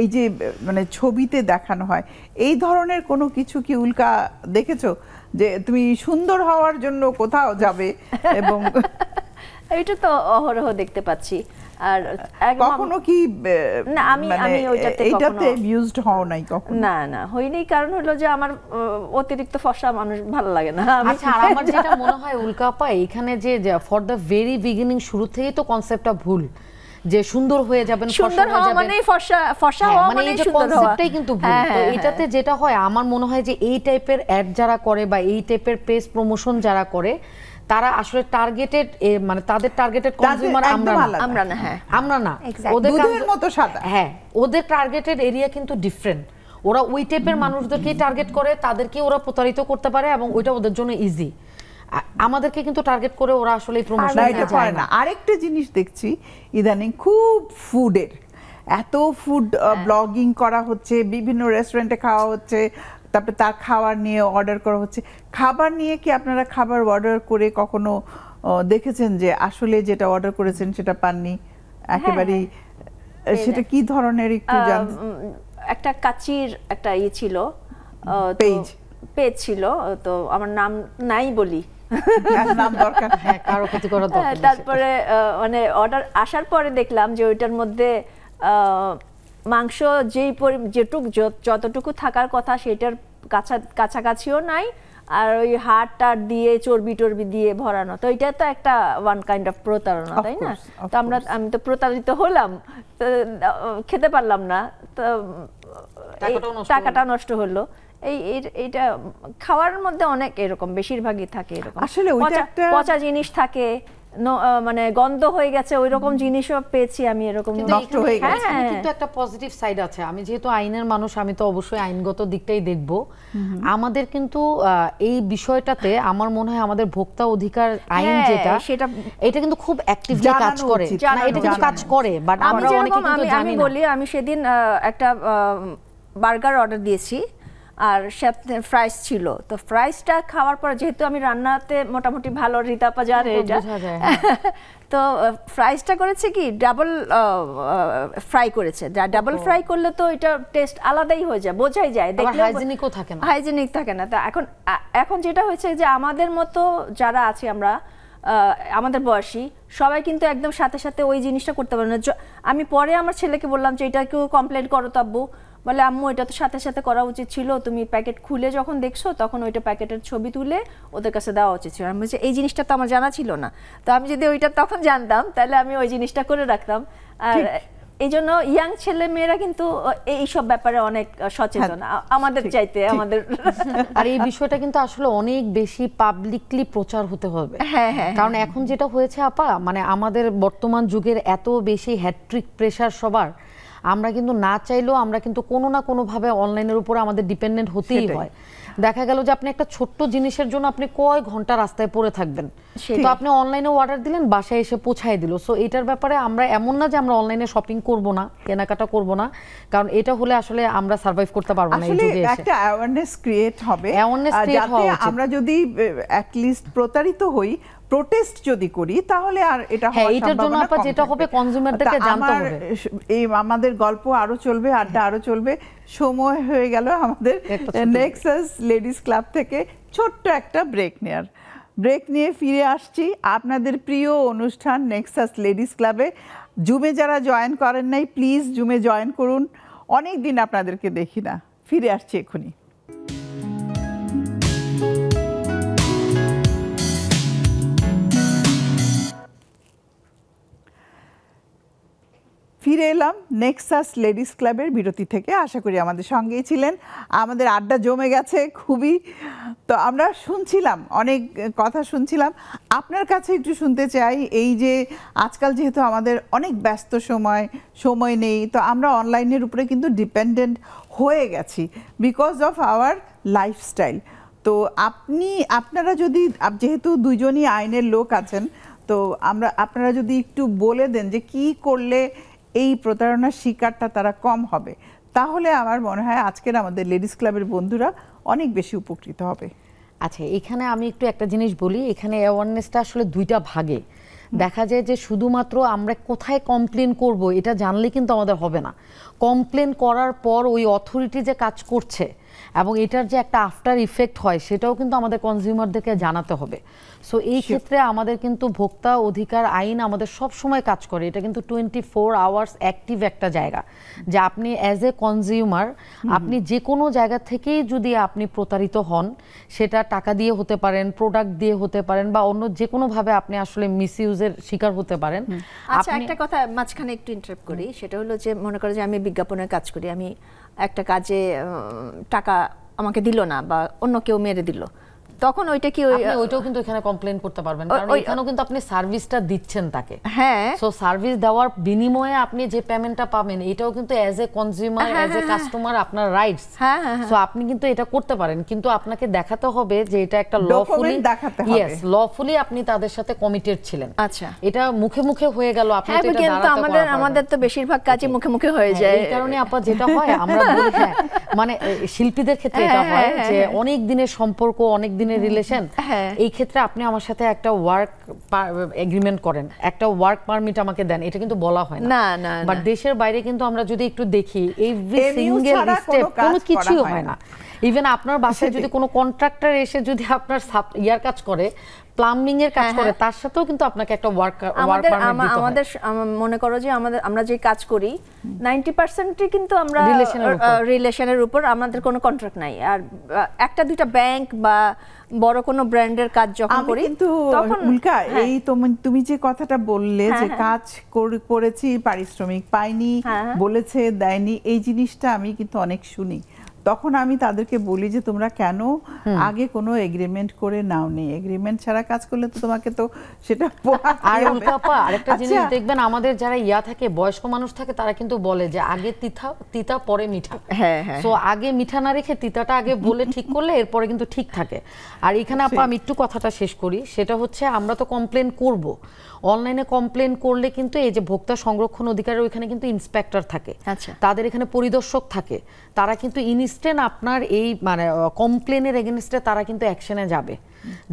এই যে মানে ছবিতে দেখানো হয়, এই ধরনের কোনো কিছু কি উল্কা দেখেছো যে তুমি সুন্দর হওয়ার জন্য কোথাও যাবে এবং এইটা তো অহরহ দেখতে পাচ্ছি। আর কখনো কি না, আমি এইটাতে ইউজড হও নাই কখনো? না হইনি, কারণ হলো যে আমার অতিরিক্ত ফর্সা মানুষ ভালো লাগে না। আচ্ছা, আর আমার যেটা মনে হয় উল্কা আপা, এখানে যে ফর দ্য ভেরি বিগিনিং, শুরু থেকেই তো কনসেপ্টটা ভুল, যে সুন্দর হয়ে যাবেন, সুন্দর হওয়া মানেই ফর্সা হওয়া মানে সুন্দর হওয়া, কনসেপ্টটাই কিন্তু ভুল। তো এটাতে যেটা হয়, আমার মনে হয় যে এই টাইপের অ্যাড যারা করে বা এই টাইপের পেজ প্রমোশন যারা করে, তারা আসলে টার্গেটেড, মানে তাদের টার্গেটেড কনজিউমার আমরা না, ওদের মতো সাদা। হ্যাঁ, ওদের টার্গেটেড এরিয়া কিন্তু ডিফারেন্ট। ওরা ওই টাইপের মানুষদেরকেই টার্গেট করে, তাদেরকে ওরা প্রতারিত করতে পারে এবং ওইটা ওদের জন্য ইজি। আমাদেরকে কিন্তু টার্গেট করে ওরা আসলে প্রমোশনটা করে না। আরেকটা জিনিস দেখছি ইদানিং, খুব ফুডের, এত ফুড ব্লগিং করা হচ্ছে, বিভিন্ন রেস্টুরেন্টে খাওয়া হচ্ছে, তারপরে তার খাবার নিয়ে অর্ডার করা হচ্ছে। খাবার নিয়ে কি আপনারা খাবার অর্ডার করে কখনো দেখেছেন যে আসলে যেটা অর্ডার করেছেন সেটা পাননি একেবারেই? সেটা কি ধরনের একটু জানতে। একটা কাচির একটা ছিল, পেজ ছিল, তো আমার নাম নাই বলি, নাম দরকার, কারো ক্ষতি করার দরকার। তারপরে মানে অর্ডার আসার পরে দেখলাম যে ওইটার মধ্যে মাংস যতটুকু থাকার কথা সেটার কাছাকাছিও নাই, আর ওই হাড় দিয়ে চর্বি দিয়ে ভরানো। তো এটা তো একটা ওয়ান কাইন্ড অফ প্রতারণা, তাই না? তো আমি তো প্রতারিত হলাম, তো খেতে পারলাম না, তো টাকাটা নষ্ট হলো। এইটা খাওয়ার মধ্যে অনেক এরকম, বেশিরভাগই থাকে এরকম, আসলে পচা জিনিস থাকে, মানে গন্ধ হয়ে গেছে, ওই রকম জিনিসও পেয়েছি আমি, এরকম নষ্ট হয়ে গেছে। কিন্তু একটা পজিটিভ সাইড আছে। আমি যেহেতু আইনের মানুষ, আমি তো অবশ্যই আইনগত দিকটাই দেখব। আমাদের কিন্তু এই বিষয়টাতে আমার মনে হয় আমাদের ভোক্তা অধিকার আইন যেটা, এটা কিন্তু খুব অ্যাক্টিভলি কাজ করে, এটা কিন্তু কাজ করে, বাট আমরা অনেকে কিন্তু জানি না। আমি সেদিন একটা বার্গার অর্ডার দিয়েছি, আর সাথে ফ্রাইস ছিল। তো ফ্রাইসটা খাওয়ার পর, যেহেতু আমি রান্নাতে মোটামুটি ভালো, রিতাপা জানে এটা, তো ফ্রাইসটা করেছে কি ডাবল ফ্রাই করেছে। ডাবল ফ্রাই করলে তো এটা টেস্ট আলাদাই হয়ে যায়, বোঝাই যায়, দেখলে হাইজেনিক থাকে না। তো এখন যেটা হয়েছে যে আমাদের মতো যারা আছি আমরা, আমাদের বয়সী সবাই কিন্তু একদম সাথে সাথে ওই জিনিসটা করতে পারে না। আমি পরে আমার ছেলেকে বললাম যে এটা কেউ কমপ্লেন করো তো আব্বু, বলে আম্মু এটা তো সাথে সাথে করা উচিত ছিল, তুমি প্যাকেট খুলে যখন দেখছো তখন ওইটা প্যাকেটের ছবি তুলে ওদের কাছে দেওয়া উচিত ছিল। আমি বলছি এই জিনিসটা তো আমার জানা ছিল না, তো আমি যদি ওইটা তখন জানতাম তাহলে আমি ওই জিনিসটা করে রাখতাম। আর এই জন্য ইয়াং ছেলে মেয়েরা কিন্তু এইসব ব্যাপারে অনেক সচেতন আমাদের চাইতে আমাদের। আর এই বিষয়টা কিন্তু আসলে অনেক বেশি পাবলিকলি প্রচার হতে হবে, কারণ এখন যেটা হয়েছে আপা, মানে আমাদের বর্তমান যুগের এত বেশি হ্যাট্রিক প্রেসার সবার, আমরা কিন্তু না চাইলেও আমরা কিন্তু কোনো না কোনো ভাবে অনলাইনের উপরে আমাদের ডিপেন্ডেন্ট হতেই হয়। দেখা গেল যে আপনি একটা ছোট্ট জিনিসের জন্য আপনি কয় ঘন্টা রাস্তায় পড়ে থাকবেন, তো আপনি অনলাইনে অর্ডার দিলেন, বাসায় এসে পৌঁছায় দিল। সো এটার ব্যাপারে আমরা এমন না যে আমরা অনলাইনে শপিং করব না, কেনাকাটা করব না, কারণ এটা হলে আসলে আমরা সার্ভাইভ করতে পারবো না। এই যুগে এসে একটা অ্যাওয়ারনেস ক্রিয়েট হবে, যাতে আমরা যদি অ্যাট লিস্ট প্রতারিত হই, প্রোটেস্ট যদি করি, তাহলে আর এটা হওয়ার এটার জন্য আপা যেটা হবে কনজিউমারদেরকে জানতে হবে। এই আমাদের গল্প আরো চলবে, আড্ডা আরো চলবে। সময় হয়ে গেল আমাদের নেক্সাস লেডিস ক্লাব থেকে ছোট্ট একটা ব্রেক নেয়ার। ব্রেক নিয়ে ফিরে আসছি আপনাদের প্রিয় অনুষ্ঠান নেক্সাস লেডিস ক্লাবে। জুমে যারা জয়েন করেন নাই, প্লিজ জুমে জয়েন করুন, অনেক দিন আপনাদেরকে দেখি না। ফিরে আসছি এখনই। ফিরে এলাম নেক্সাস লেডিস ক্লাবের বিরতি থেকে। আশা করি আমাদের সঙ্গেই ছিলেন, আমাদের আড্ডা জমে গেছে খুবই। তো আমরা শুনছিলাম, অনেক কথা শুনছিলাম। আপনার কাছে একটু শুনতে চাই, এই যে আজকাল যেহেতু আমাদের অনেক ব্যস্ত সময় নেই, তো আমরা অনলাইনের উপরে কিন্তু ডিপেন্ডেন্ট হয়ে গেছি বিকজ অফ আওয়ার লাইফস্টাইল। তো আপনারা যদি, যেহেতু দুজনই আইনের লোক আছেন, তো আপনারা যদি একটু বলে দেন যে কি করলে এই প্রতারণার শিকারটা তারা কম হবে, তাহলে আমার মনে হয় আজকের আমাদের লেডিস ক্লাবের বন্ধুরা অনেক বেশি উপকৃত হবে। আচ্ছা, এখানে আমি একটু একটা জিনিস বলি। এখানে অ্যাওয়ারনেসটা আসলে দুইটা ভাগে দেখা যায়। যে শুধুমাত্র আমরা কোথায় কমপ্লেন করব এটা জানলে কিন্তু আমাদের হবে না। কমপ্লেন করার পর ওই অথরিটি যে কাজ করছে এবং এটার যে একটা আফটার ইফেক্ট হয়, সেটাও কিন্তু আমাদের কনজিউমারদেরকে জানাতে হবে। সো এই ক্ষেত্রে আমাদের কিন্তু ভোক্তা অধিকার আইন আমাদের সব সময় কাজ করে। এটা কিন্তু 24 আওয়ার্স অ্যাক্টিভ একটা জায়গা, যে আপনি অ্যাজ এ কনজিউমার আপনি যে কোনো জায়গা থেকেই যদি আপনি প্রতারিত হন, সেটা টাকা দিয়ে হতে পারেন, প্রোডাক্ট দিয়ে হতে পারেন, বা অন্য যে কোনোভাবে আপনি আসলে মিসইউজের শিকার হতে পারেন। আচ্ছা, একটা কথা মাঝখানে একটু ইন্টারাপ্ট করি। সেটা হলো যে মনে করো যে আমি বিজ্ঞাপনের কাজ করি, আমি একটা কাজে টাকা আমাকে দিল না বা অন্য কেউ মেরে দিল, তখন ওইটা কি ওইটাও কিন্তু এখানে কমপ্লেন করতে পারবেন, কারণ এখানেও কিন্তু আপনি সার্ভিসটা দিচ্ছেন তাকে। হ্যাঁ, সো সার্ভিস দেওয়ার বিনিময়ে আপনি যে পেমেন্টটা পাবেন, এটাও কিন্তু as a consumer, as a customer আপনার রাইটস। সো আপনি কিন্তু এটা করতে পারেন, কিন্তু আপনাকে দেখাতে হবে যে এটা একটা লফুলি, ইয়েস, লফুলি আপনি তাদের সাথে কমিটেড ছিলেন। আচ্ছা, এটা মুখে মুখে হয়ে গেল, আপনি তো এটা দাঁড়াতে পারবেন না। আমাদের তো বেশিরভাগ কাজই মুখে মুখে হয়ে যায়। এই কারণে আপা যেটা হয়, আমরা বলি হ্যাঁ, মানে শিল্পীদের ক্ষেত্রে এটা হয় যে অনেক দিনের সম্পর্ক, অনেক দিনের রিলেশন, এই ক্ষেত্রে আপনি আমার সাথে একটা ওয়ার্ক এগ্রিমেন্ট করেন, একটা ওয়ার্ক পারমিট আমাকে দেন, এটা কিন্তু বলা হয় না। বাট দেশের বাইরে কিন্তু আমরা যদি একটু দেখি, এভরি সিঙ্গেল স্টেপ কোনো কিছুই হয় না। ইভেন আপনার বাসায় যদি কোনো কন্ট্রাক্টর এসে যদি আপনার ইয়ার কাজ করে, প্লাম্বিং এর কাজ করে, তার সাথেও কিন্তু আপনাকে একটা ওয়ার্ক পারমিট দিতে হয়। আমাদের মনে করো যে আমরা যে কাজ করি 90% কিন্তু আমরা রিলেশনের উপর, আমাদের কোনো কন্ট্রাক্ট নাই। আর একটা দুইটা ব্যাংক বা বড় কোনো ব্র্যান্ডের কাজ যখন করি, কিন্তু উল্কা এই তুমি যে কথাটা বললে যে কাজ করেছি, পারিশ্রমিক পাইনি, বলেছে দেয়নি, এই জিনিসটা আমি কিন্তু অনেক শুনি। তখন আমি তাদেরকে বলি যে তোমরা কেন আগে কোনো এগ্রিমেন্ট করে নাও নি? এগ্রিমেন্ট ছাড়া কাজ করলে তো তোমাকে তো সেটা আর উল্টাপা আরেকটা জিনিস দেখবেন, আমাদের যারা থাকে, বয়স্ক মানুষ থাকে, তারা কিন্তু বলে যে আগে তিতা পরে মিঠা। সো আগে মিঠা না রেখে তিতাটা আগে বলে ঠিক করলে এরপরে কিন্তু ঠিক থাকে। আর এখানে আপা আমি একটু কথাটা শেষ করি, সেটা হচ্ছে আমরা তো কমপ্লেন করব, অনলাইনে কমপ্লেন করলে কিন্তু এই যে ভোক্তা সংরক্ষণ অধিকারের ওইখানে কিন্তু ইন্সপেক্টর থাকে, তাদের এখানে পরিদর্শক থাকে, তারা কিন্তু ইনস্ট্যান্ট আপনার এই মানে কমপ্লেনের এগেনস্টে তারা কিন্তু অ্যাকশনে যাবে,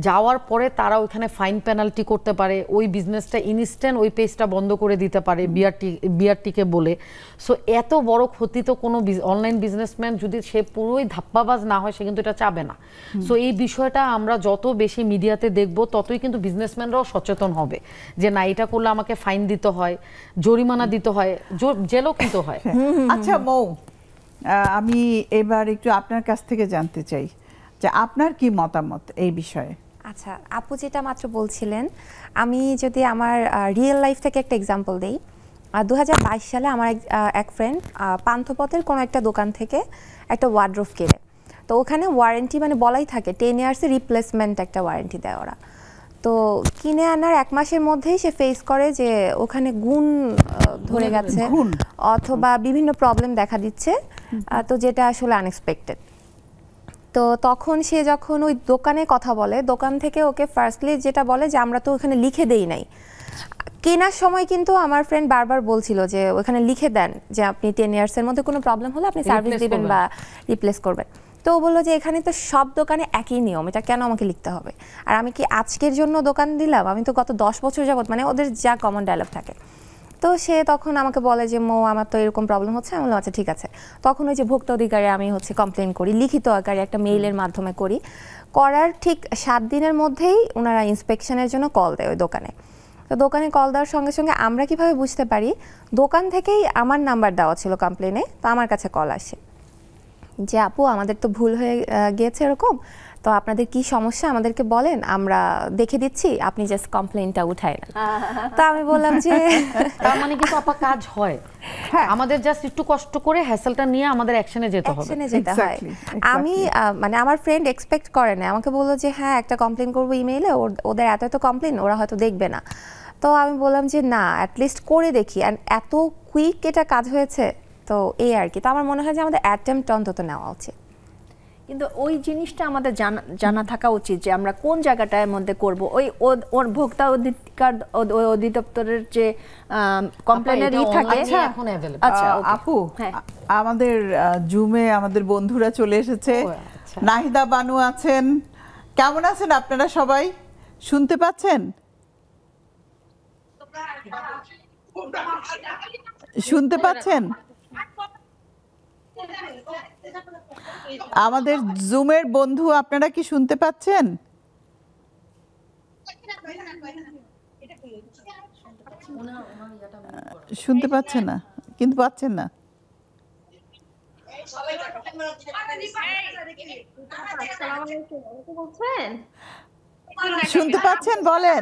যাওয়ার পরে তারা ওইখানে ফাইন পেনাল্টি করতে পারে, ওই বিজনেসটা ইনস্ট্যান্ট ওই পেজটা বন্ধ করে দিতে পারে বিআরটিকে বলে। সো এত বড় ক্ষতি তো কোনো অনলাইন বিজনেসম্যান যদি সে পুরোই ধাপ্পাবাজ না হয় সে কিন্তু এটা চাবে না। সো এই বিষয়টা আমরা যত বেশি মিডিয়াতে দেখব ততই কিন্তু বিজনেসম্যানরাও সচেতন হবে যে না, এটা করলে আমাকে ফাইন দিতে হয়, জরিমানা দিতে হয়, জেলও কিন্তু হয়। আচ্ছা মৌ, আমি এবার একটু আপনার কাছ থেকে জানতে চাই যে আপনার কি মতামত এই বিষয়ে। আচ্ছা, আপু যেটা মাত্র বলছিলেন, আমি যদি আমার রিয়েল লাইফ থেকে একটা এক্সাম্পল দিই। 2022 সালে আমার এক ফ্রেন্ড পান্থপথের কোনো একটা দোকান থেকে একটা ওয়ার্ড্রোব কেনে। তো ওখানে ওয়ারেন্টি মানে বলাই থাকে 10 ইয়ার্সের রিপ্লেসমেন্ট একটা ওয়ারেন্টি দেয় ওরা। তো কিনে আনার 1 মাসের মধ্যেই সে ফেস করে যে ওখানে গুণ ধরে গেছে অথবা বিভিন্ন প্রবলেম দেখা দিচ্ছে, তো যেটা আসলে আনএক্সপেক্টেড। তো তখন সে যখন ওই দোকানে কথা বলে, দোকান থেকে ওকে ফার্স্টলি যেটা বলে যে আমরা তো ওখানে লিখে দেই নাই। কেনার সময় কিন্তু আমার ফ্রেন্ড বারবার বলছিল যে ওখানে লিখে দেন যে আপনি 10 ইয়ার্সের মধ্যে কোনো প্রবলেম হলে আপনি সার্ভিস দিবেন বা রিপ্লেস করবেন। তো ও বললো যে এখানে তো সব দোকানে একই নিয়ম, এটা কেন আমাকে লিখতে হবে? আর আমি কি আজকের জন্য দোকান দিলাম? আমি তো গত 10 বছর যাবত, মানে ওদের যা কমন ডায়লগ থাকে। তো সে তখন আমাকে বলে যে মৌ আমার তো এরকম প্রবলেম হচ্ছে। আমি বললাম আচ্ছা ঠিক আছে। তখন ওই যে ভোক্তা অধিকারে আমি কমপ্লেন করি, লিখিত আকারে একটা মেইলের মাধ্যমে করি। করার ঠিক 7 দিনের মধ্যেই ওনারা ইন্সপেকশনের জন্য কল দেয় ওই দোকানে। তো দোকানে কল দেওয়ার সঙ্গে সঙ্গে আমরা কিভাবে বুঝতে পারি, দোকান থেকেই আমার নাম্বার দেওয়া ছিল কমপ্লেনে। তো আমার কাছে কল আসে যে আপু আমাদের তো ভুল হয়ে গিয়েছে এরকম, তো আপনাদের কি সমস্যা আমাদেরকে বলেন, আমরা দেখে দিচ্ছি, আপনি জাস্ট কমপ্লেনটা উঠায় না। তো আমি বললাম যে তার মানে কিন্তু আপা কাজ হয়, আমাদের জাস্ট একটু কষ্ট করে হ্যাসেলটা নিয়ে আমাদের অ্যাকশনে যেতে হবে। অ্যাকশনে যেতে হয়। আমি মানে আমার ফ্রেন্ড এক্সপেক্ট করে না, আমাকে বললো যে হ্যাঁ একটা কমপ্লেন করবো ইমেইলে, ওদের এত কমপ্লেন, ওরা হয়তো দেখবে না। তো আমি বললাম যে না, অ্যাটলিস্ট করে দেখি। অ্যান্ড এত কুইক এটা কাজ হয়েছে, তো এই আর কি। তো আমার মনে হয় যে আমাদের অ্যাটেম্পট অন্তত নেওয়া উচিত। কিন্তু ওই জিনিসটা আমাদের জানা থাকা উচিত যে আমরা কোন জায়গাটার মধ্যে করব। ওর ভোক্তা অধিকার অধিদপ্তরের যে কমপ্লেনের থাকে এখন अवेलेबल। আচ্ছা আপু, আমাদের জুমে আমাদের বন্ধুরা চলে এসেছে। নাহিদা বানু আছেন, কেমন আছেন আপনারা সবাই? শুনতে পাচ্ছেন? শুনতে পাচ্ছেন? আমাদের জুমের বন্ধু আপনারা কি শুনতে পাচ্ছেন? শুনতে পাচ্ছেন না, কিন্তু পাচ্ছেন না। শুনতে পাচ্ছেন? বলেন।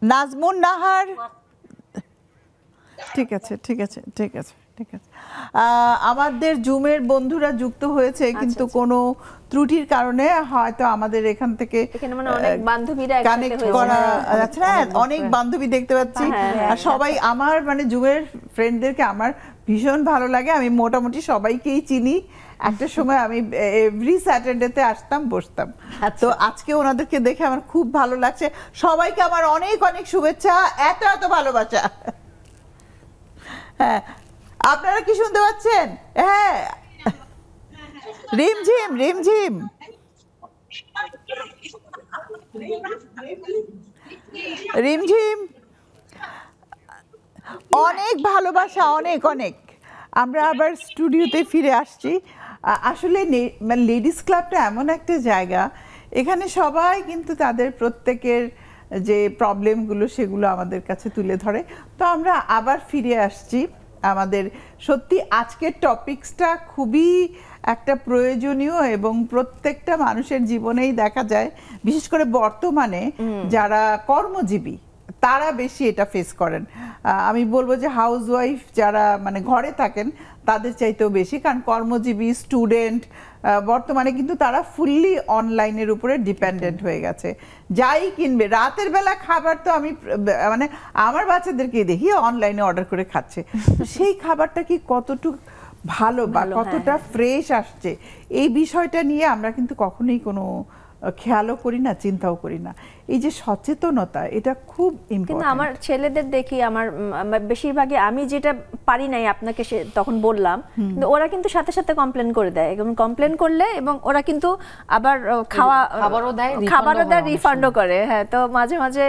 নাজমুন নাহার, ঠিক আছে ঠিক আছে ঠিক আছে ঠিক আছে। আমাদের জুমের বন্ধুরা যুক্ত হয়েছে, কিন্তু কোনো ত্রুটির কারণে হয়তো আমাদের এখান থেকে কানেক্ট করা যাচ্ছে না। অনেক বান্ধবী দেখতে পাচ্ছি, আর সবাই আমার মানে জুমের ফ্রেন্ডদেরকে আমার ভীষণ ভালো লাগে। আমি মোটামুটি সবাইকেই চিনি। একটা সময় আমি এভরি স্যাটারডেতে আসতাম, বসতাম। তো আজকে ওনাদেরকে দেখে আমার খুব ভালো লাগছে। সবাইকে আমার অনেক অনেক শুভেচ্ছা, এত এত ভালোবাসা। হ্যাঁ, আপনারা কি শুনতে পাচ্ছেন? হ্যাঁ, রিমঝিম রিমঝিম। রিমঝিম, অনেক ভালোবাসা, অনেক অনেক। আমরা আবার স্টুডিওতে ফিরে আসছি। আসলে লেডিস ক্লাবটা এমন একটা জায়গা, এখানে সবাই কিন্তু তাদের প্রত্যেকের যে প্রবলেমগুলো সেগুলো আমাদের কাছে তুলে ধরে। তো আমরা আবার ফিরে আসছি। আমাদের সত্যি আজকের টপিকসটা খুবই একটা প্রয়োজনীয় এবং প্রত্যেকটা মানুষের জীবনেই দেখা যায়, বিশেষ করে বর্তমানে যারা কর্মজীবী তারা বেশি এটা ফেস করেন। আমি বলবো যে হাউসওয়াইফ যারা মানে ঘরে থাকেন তাদের চাইতেও বেশি, কারণ কর্মজীবী স্টুডেন্ট বর্তমানে কিন্তু তারা ফুললি অনলাইনের উপরে ডিপেন্ডেন্ট হয়ে গেছে। যাই কিনবে, রাতের বেলা খাবার তো আমি মানে আমার বাচ্চাদেরকে দেখি অনলাইনে অর্ডার করে খাচ্ছে। সেই খাবারটা কি কতটুকু ভালো বা কতটা ফ্রেশ আসছে, এই বিষয়টা নিয়ে আমরা কিন্তু কখনোই কোনো খেয়ালও করি না, চিন্তাও করি না। এই যে সচেতনতা, এটা খুব কিন্তু ইম্পর্টেন্ট। আমার ছেলেদের দেখি, আমার বেশিরভাগই আমি যেটা পারি নাই আপনাকে তখন বললাম, কিন্তু ওরা কিন্তু সাথে সাথে কমপ্লেন করে দেয়, এবং কমপ্লেন করলে এবং ওরা কিন্তু আবার খাবারও দেয়, রিফান্ডও করে। হ্যাঁ, তো মাঝে মাঝে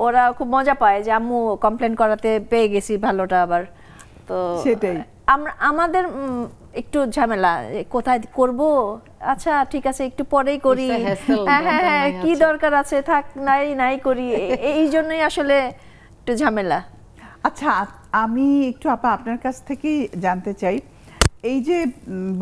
ওরা খুব মজা পায় যে আম্মু কমপ্লেন করাতে পেয়ে গেছি ভালোটা আবার। তো সেটাই আমাদের একটু ঝামেলা, কোথায় করব, আচ্ছা ঠিক আছে একটু পরেই করি, হ্যাঁ কি দরকার আছে, থাক নাই করি, এই জন্যই আসলে একটু ঝামেলা। আচ্ছা, আমি একটু আপা আপনার কাছ থেকেই জানতে চাই, এই যে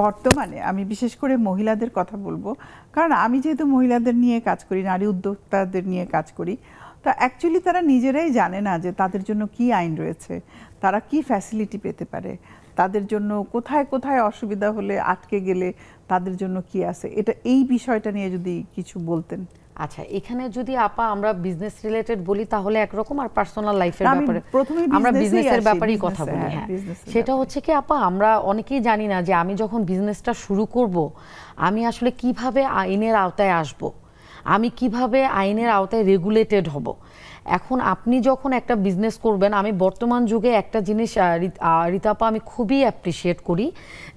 বর্তমানে আমি বিশেষ করে মহিলাদের কথা বলবো, কারণ আমি যেহেতু মহিলাদের নিয়ে কাজ করি, নারী উদ্যোক্তাদের নিয়ে কাজ করি, তো অ্যাকচুয়ালি তারা নিজেরাই জানে না যে তাদের জন্য কি আইন রয়েছে, তারা কি ফ্যাসিলিটি পেতে পারে, তাদের জন্য কোথায় কোথায় অসুবিধা হলে, আটকে গেলে তাদের জন্য কি আছে। এই বিষয়টা নিয়ে যদি কিছু বলতেন। আচ্ছা, এখানে যদি আপা আমরা বিজনেস রিলেটেড বলি তাহলে একরকম, আর পার্সোনাল লাইফের ব্যাপারে আমরা বিজনেসের ব্যাপারেই কথা বলি। হ্যাঁ, সেটা হচ্ছে কি আপা, আমরা অনেকেই জানি না যে আমি যখন বিজনেসটা শুরু করব আমি আসলে কিভাবে আইনের আওতায় আসব, আমি কিভাবে আইনের আওতায় রেগুলেটেড হব। এখন আপনি যখন একটা বিজনেস করবেন, আমি বর্তমান যুগে একটা জিনিস রিতাপা আমি খুবই অ্যাপ্রিসিয়েট করি,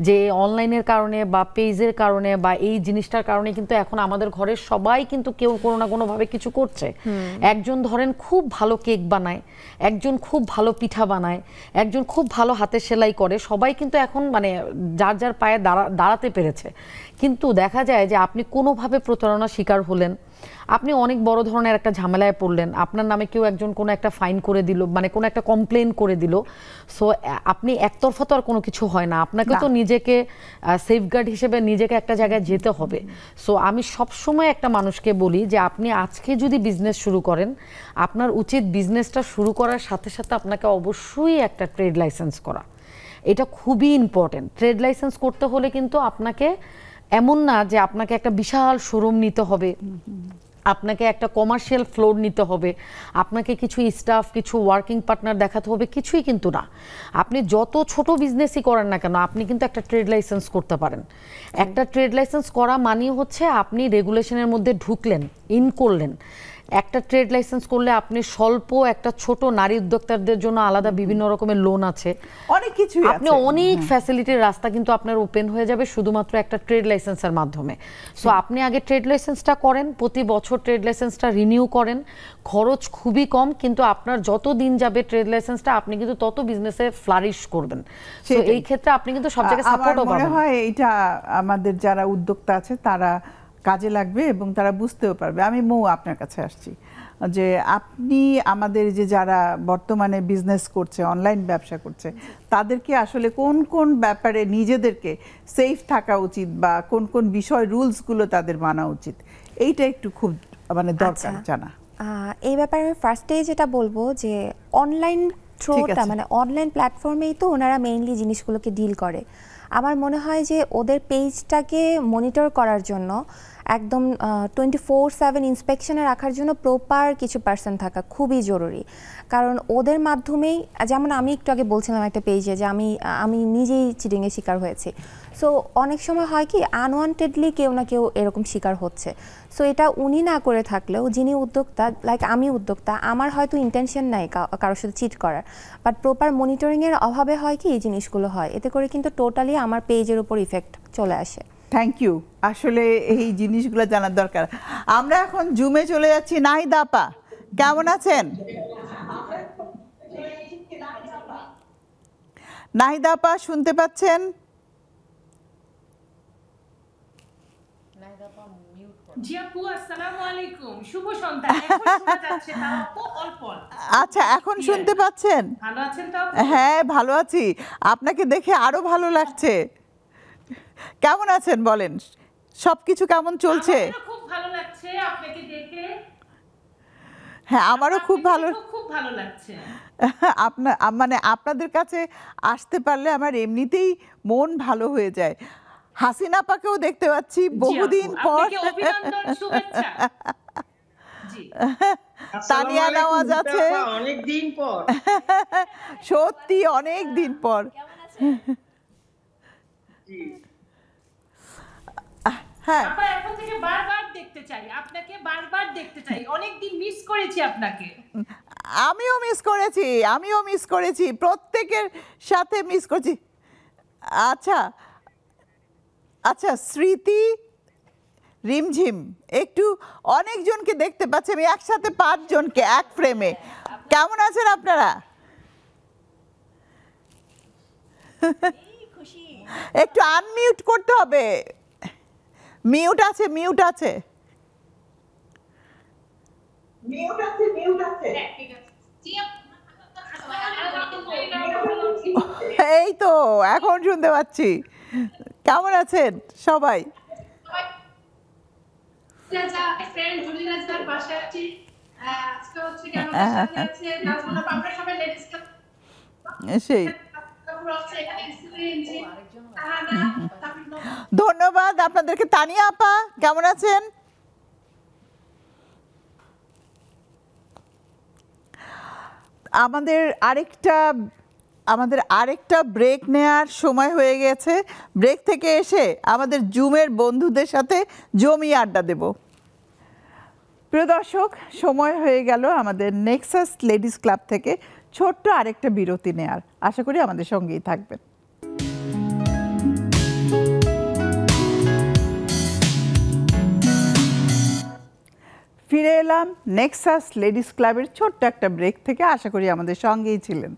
যে অনলাইনের কারণে বা পেজের কারণে বা এই জিনিসটার কারণে কিন্তু এখন আমাদের ঘরের সবাই কিন্তু কেউ কোনো না কোনোভাবে কিছু করছে। একজন ধরেন খুব ভালো কেক বানায়, একজন খুব ভালো পিঠা বানায়, একজন খুব ভালো হাতের সেলাই করে, সবাই কিন্তু এখন মানে যার যার পায়ে দাঁড়াতে পেরেছে। কিন্তু দেখা যায় যে আপনি কোনোভাবে প্রতারণার শিকার হলেন, আপনি অনেক বড় ধরনের একটা ঝামেলায় পড়লেন, আপনার নামে কেউ একজন কোনো একটা ফাইন করে দিল, মানে কোনো একটা কমপ্লেন করে দিল, সো আপনি একতরফা তো আর কোনো কিছু হয় না, আপনাকে তো নিজেকে সেফগার্ড হিসেবে নিজেকে একটা জায়গায় যেতে হবে। সো আমি সবসময় একটা মানুষকে বলি যে আপনি আজকে যদি বিজনেস শুরু করেন, আপনার উচিত বিজনেসটা শুরু করার সাথে সাথে আপনাকে অবশ্যই একটা ট্রেড লাইসেন্স করা। এটা খুবই ইম্পর্টেন্ট। ট্রেড লাইসেন্স করতে হলে কিন্তু আপনাকে এমন না যে আপনাকে একটা বিশাল শোরুম নিতে হবে, আপনাকে একটা কমার্শিয়াল ফ্লোর নিতে হবে, আপনাকে কিছু স্টাফ, কিছু ওয়ার্কিং পার্টনার দেখাতে হবে, কিছুই কিন্তু না। আপনি যত ছোট বিজনেসই করেন না কেন, আপনি কিন্তু একটা ট্রেড লাইসেন্স করতে পারেন। একটা ট্রেড লাইসেন্স করা মানে হচ্ছে আপনি রেগুলেশনের মধ্যে ঢুকলেন, ইন করলেন। একটা ট্রেড লাইসেন্স করলে আপনি স্বল্প একটা ছোট নারী উদ্যোক্তাদের জন্য আলাদা বিভিন্ন রকমের লোন আছে, অনেক কিছু, আপনি অনেক ফ্যাসিলিটির রাস্তা কিন্তু আপনার ওপেন হয়ে যাবে শুধুমাত্র একটা ট্রেড লাইসেন্সের মাধ্যমে। সো আপনি আগে ট্রেড লাইসেন্সটা করেন, প্রতি বছর ট্রেড লাইসেন্সটা রিনিউ করেন, খরচ খুবই কম, কিন্তু আপনার যত দিন যাবে ট্রেড লাইসেন্সটা আপনি কিন্তু তত বিজনেসে ফ্লারিশ করবেন। সো এই ক্ষেত্রে আপনি কিন্তু সব জায়গায় সাপোর্টও পাবেন। মনে হয় এটা আমাদের যারা উদ্যোক্তা আছে তারা কাজে লাগবে এবং তারা বুঝতেও পারবে। আমি আপনার কাছে আসছি যে আপনি আমাদের যে যারা বর্তমানে বিজনেস করছে, অনলাইন ব্যবসা করছে, তাদেরকে আসলে কোন কোন ব্যাপারে নিজেদেরকে সেফ থাকা উচিত বা কোন কোন বিষয় রুলসগুলো তাদের মানা উচিত, এইটা একটু খুব মানে দরকার জানা। এই ব্যাপারে আমি ফার্স্টেই যেটা বলবো যে অনলাইন থ্রোটা, মানে অনলাইন প্ল্যাটফর্মেই তো ওনারা মেইনলি জিনিসগুলোকে ডিল করে। আমার মনে হয় যে ওদের পেজটাকে মনিটর করার জন্য একদম 24/7 ইন্সপেকশনে রাখার জন্য প্রপার কিছু পার্সন থাকা খুবই জরুরি। কারণ ওদের মাধ্যমেই, যেমন আমি একটু আগে বলছিলাম একটা পেজে যে আমি নিজেই চিটিংয়ের শিকার হয়েছি। সো অনেক সময় হয় কি আনওয়ান্টেডলি কেউ না কেউ এরকম শিকার হচ্ছে। সো এটা উনি না করে থাকলেও যিনি উদ্যোক্তা, লাইক আমি উদ্যোক্তা, আমার হয়তো ইন্টেনশন নাই কারোর সাথে চিট করার, বাট প্রপার মনিটরিংয়ের অভাবে হয় কি এই জিনিসগুলো হয়। এতে করে কিন্তু টোটালি আমার পেজের উপর ইফেক্ট চলে আসে। Thank you. আসলে এই জিনিসগুলো জানার দরকার। আমরা এখন জুমে চলে যাচ্ছি। নাহিদা আপা কেমন আছেন? নাহিদা আপা শুনতে পাচ্ছেন? জি আপু, আসসালামু আলাইকুম, শুভ সন্ধ্যা। এখন শোনা যাচ্ছে, তাও তো অল্প। আচ্ছা, এখন শুনতে পাচ্ছেন? ভালো আছেন তো? হ্যাঁ ভালো আছি, আপনাকে দেখে আরো ভালো লাগছে। কেমন আছেন বলেন, সবকিছু কেমন চলছে? খুব ভালো লাগছে আপনাকে দেখে। হ্যাঁ আমারও খুব ভালো লাগছে। মানে আপনাদের কাছে আসতে পারলে আমার এমনিতেই মন ভালো হয়ে যায়। হাসিনা আপাকেও দেখতে পাচ্ছি বহুদিন পর। তানিয়া নওয়াজ আছে, অনেকদিন পর, সত্যি অনেক দিন পর। হ্যাঁ, এখন থেকে বারবার দেখতে চাই, আপনাকে বারবার দেখতে চাই, অনেকদিন মিস করেছি আপনাকে। আমিও মিস করেছি, প্রত্যেকের সাথে মিস করছি। আচ্ছা আচ্ছা, স্মৃতি, রিমঝিম, একটু অনেকজনকে দেখতে পাচ্ছি আমি একসাথে, 5 জনকে এক ফ্রেমে। কেমন আছেন আপনারা? একটু আনমিউট করতে হবে, মিউট আছে। এই তো এখন শুনতে পাচ্ছি। কেমন আছেন সবাই? সেই ধন্যবাদ আপনাদেরকে। তানিয়া আপা কেমন আছেন? আমাদের আরেকটা ব্রেক নেওয়ার সময় হয়ে গেছে। ব্রেক থেকে এসে আমাদের জুমের বন্ধুদের সাথে জমিয়ে আড্ডা দেব। প্রিয় দর্শক, সময় হয়ে গেল আমাদের নেক্সাস লেডিস ক্লাব থেকে ছোট্ট আরেকটা বিরতি নেয়ার। আশা করি আমাদের সঙ্গেই থাকবেন। ফিরে এলাম নেক্সাস লেডিস ক্লাবের ছোট্ট একটা ব্রেক থেকে। আশা করি আমাদের সঙ্গেই ছিলেন।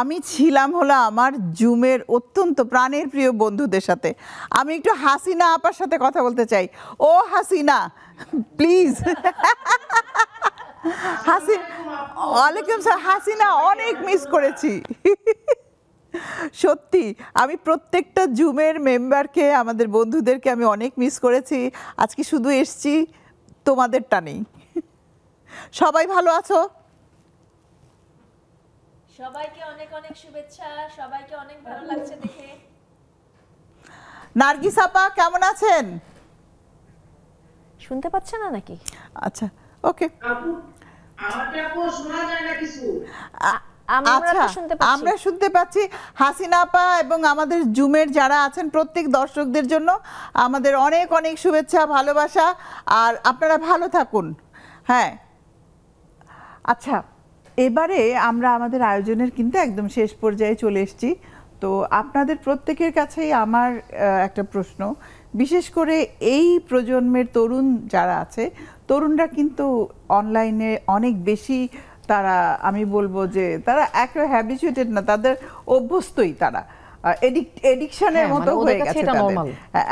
আমি ছিলাম হলো আমার জুমের অত্যন্ত প্রাণের প্রিয় বন্ধুদের সাথে। আমি একটু হাসিনা আপার সাথে কথা বলতে চাই। ও হাসিনা, প্লিজ। ওয়ালাইকুম স্যার। হাসিনা, অনেক মিস করেছি সত্যি। আমি প্রত্যেকটা জুমের মেম্বারকে, আমাদের বন্ধুদেরকে আমি অনেক মিস করেছি। আজকে শুধু এসছি তোমাদেরটা নেই। সবাই ভালো আছো? সবাইকে অনেক অনেক শুভেচ্ছা, সবাইকে অনেক ভালো লাগছে দেখে। নার্গিস আপা কেমন আছেন? শুনতে পাচ্ছেন না নাকি? আচ্ছা, ওকে। আমরা শুনতে পাচ্ছি। হাসিনা আপা এবং আমাদের জুমের যারা আছেন প্রত্যেক দর্শকদের জন্য আমাদের অনেক অনেক শুভেচ্ছা, ভালোবাসা, আর আপনারা ভালো থাকুন। হ্যাঁ, আচ্ছা, এবারে আমরা আমাদের আয়োজনের কিন্তু একদম শেষ পর্যায়ে চলে এসেছি। তো আপনাদের প্রত্যেকের কাছেই আমার একটা প্রশ্ন, বিশেষ করে এই প্রজন্মের তরুণ যারা আছে, তরুণরা কিন্তু অনলাইনে অনেক বেশি, তারা, আমি বলবো যে তারা একেবারে হ্যাবিচুয়েটেড না, তাদের অভ্যস্তই, তারা এডিকশনের মতো হয়ে গেছে তাদের।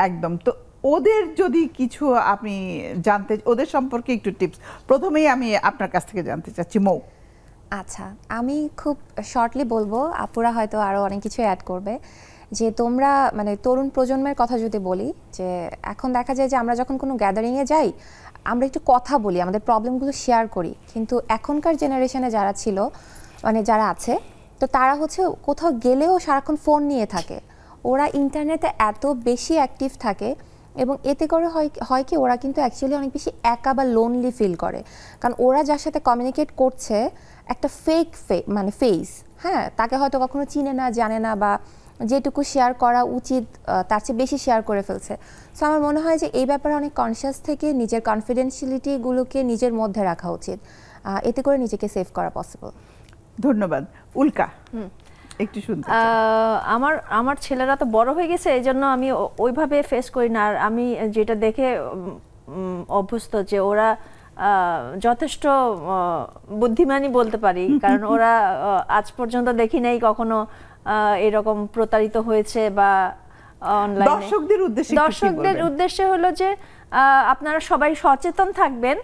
একদম। তো ওদের যদি কিছু আপনি জানতে, ওদের সম্পর্কে একটু টিপস প্রথমেই আমি আপনার কাছ থেকে জানতে চাচ্ছি। মৌ। আচ্ছা, আমি খুব শর্টলি বলবো, আপুরা হয়তো আরও অনেক কিছু অ্যাড করবে, যে তোমরা মানে তরুণ প্রজন্মের কথা যদি বলি, যে এখন দেখা যায় যে আমরা যখন কোনো গ্যাদারিংয়ে যাই, আমরা একটু কথা বলি, আমাদের প্রবলেমগুলো শেয়ার করি, কিন্তু এখনকার জেনারেশনে যারা ছিল, মানে যারা আছে, তো তারা হচ্ছে কোথাও গেলেও সারাক্ষণ ফোন নিয়ে থাকে। ওরা ইন্টারনেটে এত বেশি অ্যাক্টিভ থাকে, এবং এতে করে হয় কি, ওরা কিন্তু অ্যাকচুয়ালি অনেক বেশি একা বা লোনলি ফিল করে। কারণ ওরা যার সাথে কমিউনিকেট করছে একটা ফেক মানে ফেস, হ্যাঁ, তাকে হয়তো কখনো চিনে না, জানে না, বা যেটুকু শেয়ার করা উচিত তার চেয়ে বেশি শেয়ার করে ফেলছে। সো আমার মনে হয় যে এই ব্যাপারে অনেক কনসিয়াস থেকে নিজের কনফিডেন্সিয়ালিটিগুলোকে নিজের মধ্যে রাখা উচিত, এতে করে নিজেকে সেভ করা পসিবল। ধন্যবাদ। উল্কা, একটু শুনতে। আমার ছেলেরা তো বড় হয়ে গেছে, এই জন্য আমি ওইভাবে ফেস করি না। আর আমি যেটা দেখে অভ্যস্ত যে ওরা যথেষ্ট বুদ্ধিমানই বলতে পারি, কারণ ওরা আজ পর্যন্ত দেখি নাই কখনো এরকম প্রতারিত হয়েছে বা অনলাইনে। দর্শকদের উদ্দেশ্যে হলো যে আপনারা সবাই সচেতন থাকবেন,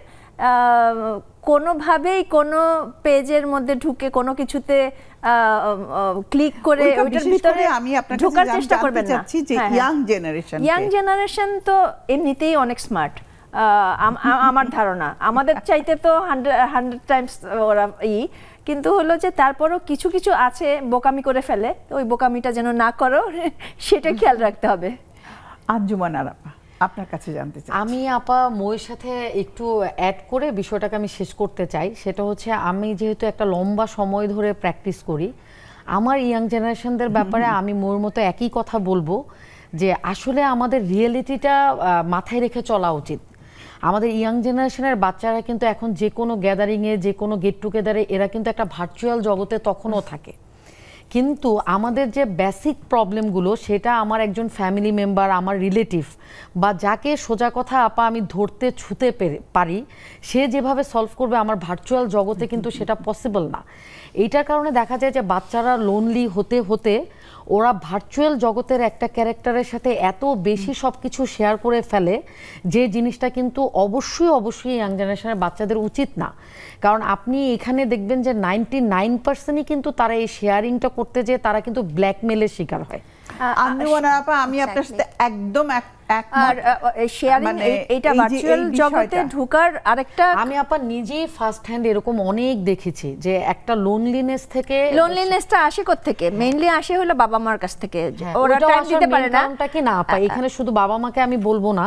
কোনোভাবেই কোনো পেজের মধ্যে ঢুকে কোনো কিছুতে ক্লিক করে ওইটার ভিতরে আমি আপনাকে ঢোকার চেষ্টা করবেন না। ইয়াং জেনারেশন তো এমনিতেই অনেক স্মার্ট, আমার ধারণা। আমাদের চাইতে তো 100 টাইমস ওরা কিন্তু হলো যে তারপরও কিছু কিছু আছে বোকামি করে ফেলে, ওই বোকামিটা যেন না করো সেটা খেয়াল রাখতে হবে। আঞ্জুমান আরা, আপনার কাছে জানতে চাই। আমি আপা মইয়ের সাথে একটু অ্যাড করে বিষয়টাকে আমি শেষ করতে চাই। সেটা হচ্ছে, আমি যেহেতু একটা লম্বা সময় ধরে প্র্যাকটিস করি, আমার ইয়াং জেনারেশনদের ব্যাপারে আমি মোর মতো একই কথা বলবো, যে আসলে আমাদের রিয়েলিটিটা মাথায় রেখে চলা উচিত। আমাদের ইয়াং জেনারেশনের বাচ্চারা কিন্তু এখন যে কোনো গ্যাদারিংয়ে, যে কোনো গেট টুগেদারে এরা কিন্তু একটা ভার্চুয়াল জগতে তখনও থাকে। কিন্তু আমাদের যে বেসিক প্রবলেমগুলো সেটা আমার একজন ফ্যামিলি মেম্বার, আমার রিলেটিভ বা যাকে সোজা কথা আপা আমি ধরতে ছুতে পারি, সে যেভাবে সলভ করবে আমার ভার্চুয়াল জগতে কিন্তু সেটা পসিবল না। এইটার কারণে দেখা যায় যে বাচ্চারা লোনলি হতে হতে ওরা ভার্চুয়াল জগতের একটা ক্যারেক্টারের সাথে এত বেশি সব কিছু শেয়ার করে ফেলে যে জিনিসটা কিন্তু অবশ্যই ইয়াং জেনারেশনের বাচ্চাদের উচিত না। কারণ আপনি এখানে দেখবেন যে 99%ই কিন্তু তারা এই শেয়ারিংটা করতে যেয়ে তারা কিন্তু ব্ল্যাকমেলের শিকার হয়। আমি আপনার সাথে একদম আর শেয়ারিং এটা ভার্চুয়াল জগতে ঢোকার আরেকটা, আমি আপা নিজেই ফার্স্ট হ্যান্ড এরকম অনেক দেখেছি যে একটা লোনলিনেস থেকে, লোনলিনেসটা আসে কোত্থেকে? মেইনলি আসে হলো বাবা মার কাছ থেকে, ওরা টাইম দিতে পারে না। কারণটা কি না আপা, এখানে শুধু বাবা মাকে আমি বলবো না,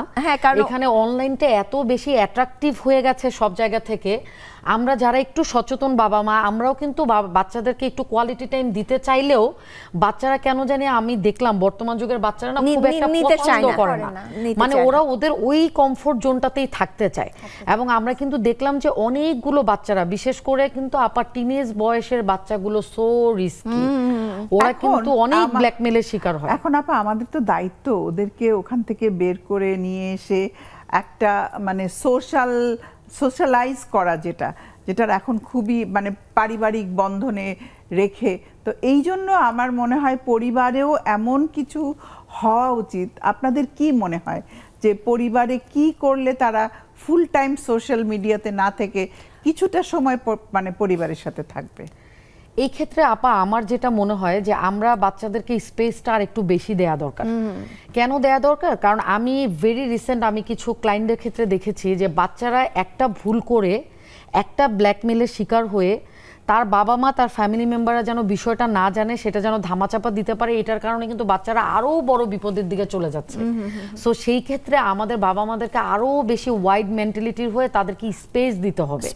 এখানে অনলাইনটা এত বেশি অ্যাট্রাকটিভ হয়ে গেছে সব জায়গা থেকে। আমরা যারা একটু সচেতন বাবা মা, আমরাও কিন্তু বাচ্চাদেরকে একটু কোয়ালিটি টাইম দিতে চাইলেও বাচ্চারা কেন জানি আমি দেখলাম বর্তমান যুগের বাচ্চারা না খুব একটা পছন্দ করে না, মানে ওরা ওদের ওই কমফোর্ট জোনটাতেই থাকতে চায়। এবং আমরা কিন্তু দেখলাম যে অনেকগুলো বাচ্চারা, বিশেষ করে কিন্তু আপার টিনেজ বয়সের বাচ্চাগুলো সো রিস্কি, ওরা কিন্তু অনেক ব্ল্যাকমেলের শিকার হয়। এখন আপা আমাদের তো দায়িত্ব ওদেরকে ওখান থেকে বের করে নিয়ে এসে একটা মানে সোশ্যালাইজ করা, যেটার এখন খুবই মানে পারিবারিক বন্ধনে রেখে। তো এই জন্য আমার মনে হয় পরিবারেও এমন কিছু হওয়া উচিত। আপনাদের কি মনে হয় যে পরিবারে কি করলে তারা ফুল টাইম সোশ্যাল মিডিয়াতে না থেকে কিছুটা সময় মানে পরিবারের সাথে থাকবে? এই ক্ষেত্রে আপা আমার যেটা মনে হয় যে আমরা বাচ্চাদেরকে স্পেসটা আর একটু বেশি দেয়া দরকার। কেন দেয়া দরকার? কারণ আমি ভেরি রিসেন্ট আমি কিছু ক্লায়েন্টদের ক্ষেত্রে দেখেছি যে বাচ্চারা একটা ভুল করে একটা ব্ল্যাকমেলের শিকার হয়ে তার বাবা মা, তার ফ্যামিলি মেম্বাররা যেন বিষয়টা না জানে, সেটা যেন ধামাচাপা দিতে পারে, এটার কারণে কিন্তু বাচ্চারা আরো বড় বিপদের দিকে চলে যাচ্ছে। সো সেই ক্ষেত্রে আমাদের বাবা মাদেরকে আরো বেশি ওয়াইড মেন্টালিটির হয়ে তাদেরকে স্পেস দিতে হবে,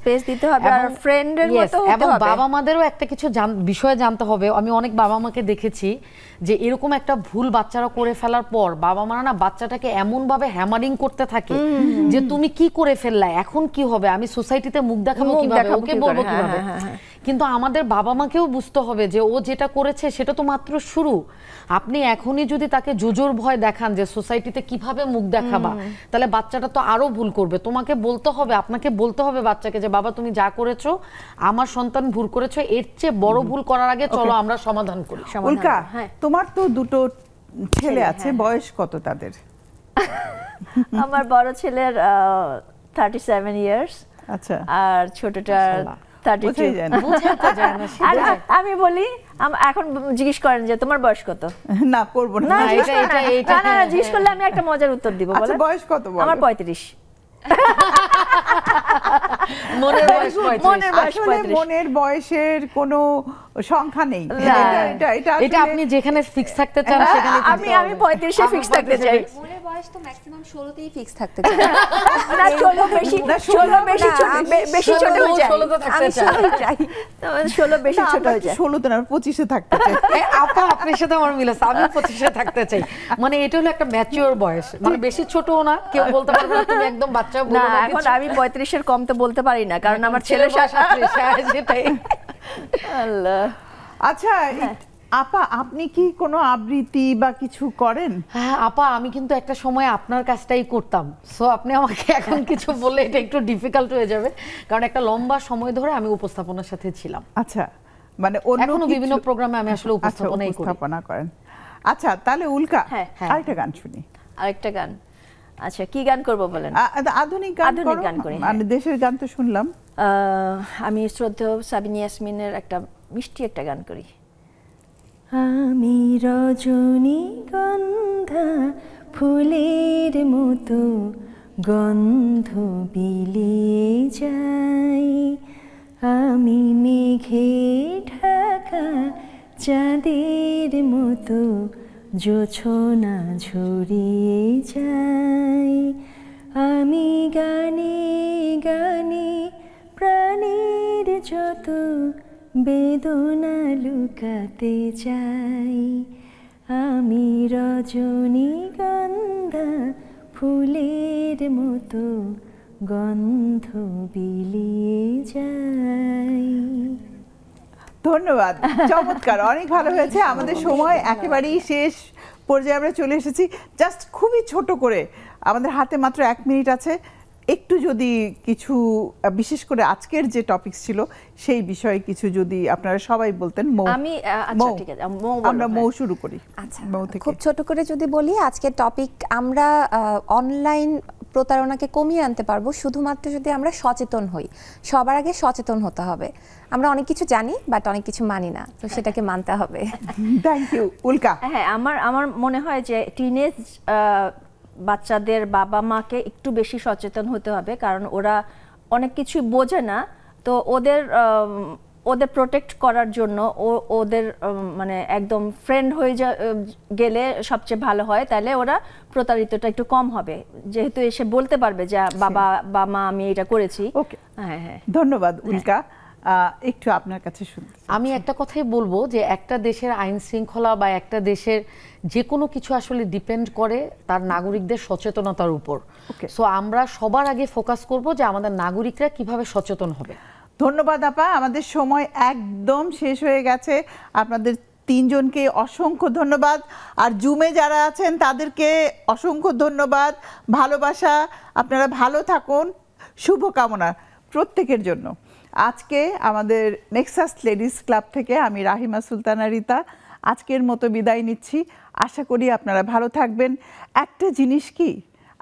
আর ফ্রেন্ডের মতো হতে হবে। এবং বাবা মাদেরও একটা কিছু বিষয় জানতে হবে। আমি অনেক বাবা মাকে দেখেছি যে এরকম একটা ভুল বাচ্চারা করে ফেলার পর বাবা মারা না বাচ্চাটাকে এমন ভাবে হ্যামারিং করতে থাকে যে তুমি কি করে ফেললা, এখন কি হবে, আমি সোসাইটিতে মুখ দেখাবো কিভাবে, ওকে বলবো কিভাবে। কিন্তু আমাদের বাবা মাকেও বুঝতে হবে যে ও যেটা করেছে সেটা তো মাত্র শুরু। আপনি এখনই যদি তাকে জোজোর ভয় দেখান যে সোসাইটিতে কিভাবে মুখ দেখাবা, তাহলে বাচ্চাটা তো আরো ভুল করবে। তোমাকে বলতে হবে, আপনাকে বলতে হবে বাচ্চাকে যে বাবা তুমি যা করেছো, আমার সন্তান ভুল করেছো, এর চেয়ে বড় ভুল করার আগে চলো আমরা সমাধান করি। উল্কা, তোমার তো দুটো ছেলে আছে, বয়স কত তাদের? আমার বড় ছেলের 37 ইয়ার্স, আচ্ছা, আর ছোটটার 32। আমি বলি, এখন জিজ্ঞেস করেন যে তোমার বয়স কত? না করবো না, জিজ্ঞেস করলে আমি একটা মজার উত্তর দিব। বয়স কত? আমার 35। মনের বয়সের কোনো সংখ্যা নেই, এটা আপনি যেখানে ফিক্স থাকতে চান সেখানে। আমি 35 এ ফিক্স থাকতে চাই। মনের বয়স তো ম্যাক্সিমাম 16 তেই ফিক্স থাকতে চাই। না 16 বেশি ছোট হয়ে যায়। 16 তো থাকতে চাই। 16 বেশি ছোট হয়ে যায়। 16 তে না 25 এ থাকতে চাই। আপা আপনার সাথে আমার মিল আছে, আমি 25 এ থাকতে চাই। মানে এটা হলো একটা ম্যাচিওর বয়স, মানে বেশি ছোটও না, কেউ বলতে পারবে না তুমি একদম বাচ্চা বলো না। এখন আমি 35 এর কম তো বলতে পারি না, কারণ আমার ছেলের সাথে সেটাই। আল্লাহ। আচ্ছা আপা, আপনি কি কোনো আবৃত্তি বা কিছু করেন? হ্যাঁ আপা, আমি কিন্তু একটা সময় আপনার কাজটাই করতাম। সো আপনি আমাকে এখন কিছু বললে এটা একটু ডিফিকাল্ট হয়ে যাবে, কারণ একটা লম্বা সময় ধরে আমি উপস্থাপনার সাথে ছিলাম। আচ্ছা, মানে এখনো বিভিন্ন প্রোগ্রামে আমি আসলে উপস্থাপনা করেন। আচ্ছা তাহলে উল্কা, আরেকটা গান শুনি। আরেকটা গান? আচ্ছা, কি গান করব বলেন? আধুনিক গান করি। মানে দেশের গান তো শুনলাম। আমি শ্রদ্ধেয় সাবিনা ইয়াসমিনের একটা মিষ্টি একটা গান করি। আমি রজনীগন্ধা ফুলের মতো গন্ধ বিলিয়ে যাই, আমি মেঘে ঢাকা চাঁদের মতো জোছনা ঝরিয়ে যাই, আমি গানে গানে প্রাণের যত বেদনা লুকাতে চাই, আমি রজনীগন্ধা ফুলের মতো গন্ধ বিলিয়ে যায়। ধন্যবাদ, চমৎকার, অনেক ভালো হয়েছে। আমাদের সময় একেবারেই শেষ পর্যায়ে আমরা চলে এসেছি। জাস্ট খুবই ছোট করে, আমাদের হাতে মাত্র 1 মিনিট আছে, একটু যদি কিছু বিশেষ করে আজকের যে টপিক ছিল সেই বিষয়ে কিছু যদি আপনারা সবাই বলতেন। আমি আচ্ছা ঠিক আছে, আমরা মৌ শুরু করি। আচ্ছা, মৌ থেকে। খুব ছোট করে যদি বলি, আজকের টপিক আমরা অনলাইন প্রতারণাকে কমিয়ে আনতে পারবো শুধুমাত্র যদি আমরা সচেতন হই। সবার আগে সচেতন হতে হবে। আমরা অনেক কিছু জানি বাট অনেক কিছু মানি না, তো সেটাকে মানতে হবে। Thank you. উল্কা। হ্যাঁ, আমার মনে হয় যে টিনেজ বাচ্চাদের বাবা মাকে একটু বেশি সচেতন হতে হবে, কারণ ওরা অনেক কিছু বোঝে না। তো ওদের প্রোটেক্ট করার জন্য ওদের মানে একদম ফ্রেন্ড হয়ে গেলে সবচেয়ে ভালো হয়, তাহলে ওরা প্রতারিতটা একটু কম হবে, যেহেতু এসে বলতে পারবে যে বাবা বা মা আমি এটা করেছি। ওকে, হ্যাঁ হ্যাঁ, ধন্যবাদ উল্কা। একটু আপনার কাছে শুনতে আমি একটা কথাই বলবো যে একটা দেশের আইন শৃঙ্খলা বা একটা দেশের যে কোনো কিছু আসলে ডিপেন্ড করে তার নাগরিকদের সচেতনতার উপর। সো আমরা সবার আগে ফোকাস করব যে আমাদের নাগরিকরা কিভাবে সচেতন হবে। ধন্যবাদ আপা, আমাদের সময় একদম শেষ হয়ে গেছে। আপনাদের 3 জনকে অসংখ্য ধন্যবাদ, আর জুমে যারা আছেন তাদেরকে অসংখ্য ধন্যবাদ, ভালোবাসা। আপনারা ভালো থাকুন, শুভকামনা প্রত্যেকের জন্য। আজকে আমাদের নেক্সাস লেডিস ক্লাব থেকে আমি রাহিমা সুলতানা রিতা আজকের মতো বিদায় নিচ্ছি। আশা করি আপনারা ভালো থাকবেন। একটা জিনিস কি,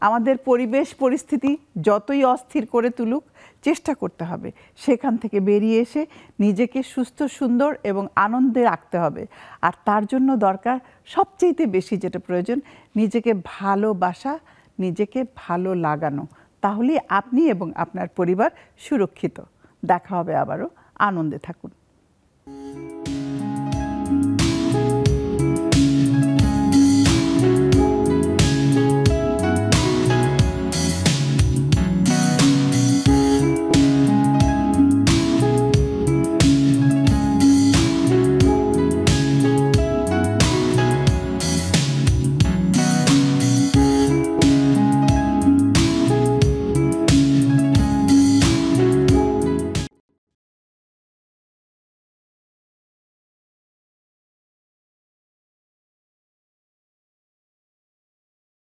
আমাদের পরিবেশ পরিস্থিতি যতই অস্থির করে তুলুক, চেষ্টা করতে হবে সেখান থেকে বেরিয়ে এসে নিজেকে সুস্থ, সুন্দর এবং আনন্দে রাখতে হবে। আর তার জন্য দরকার সবচেয়ে বেশি যেটা প্রয়োজন, নিজেকে ভালোবাসা, নিজেকে ভালো লাগানো। তাহলে আপনি এবং আপনার পরিবার সুরক্ষিত। দেখা হবে আবারও, আনন্দে থাকুন।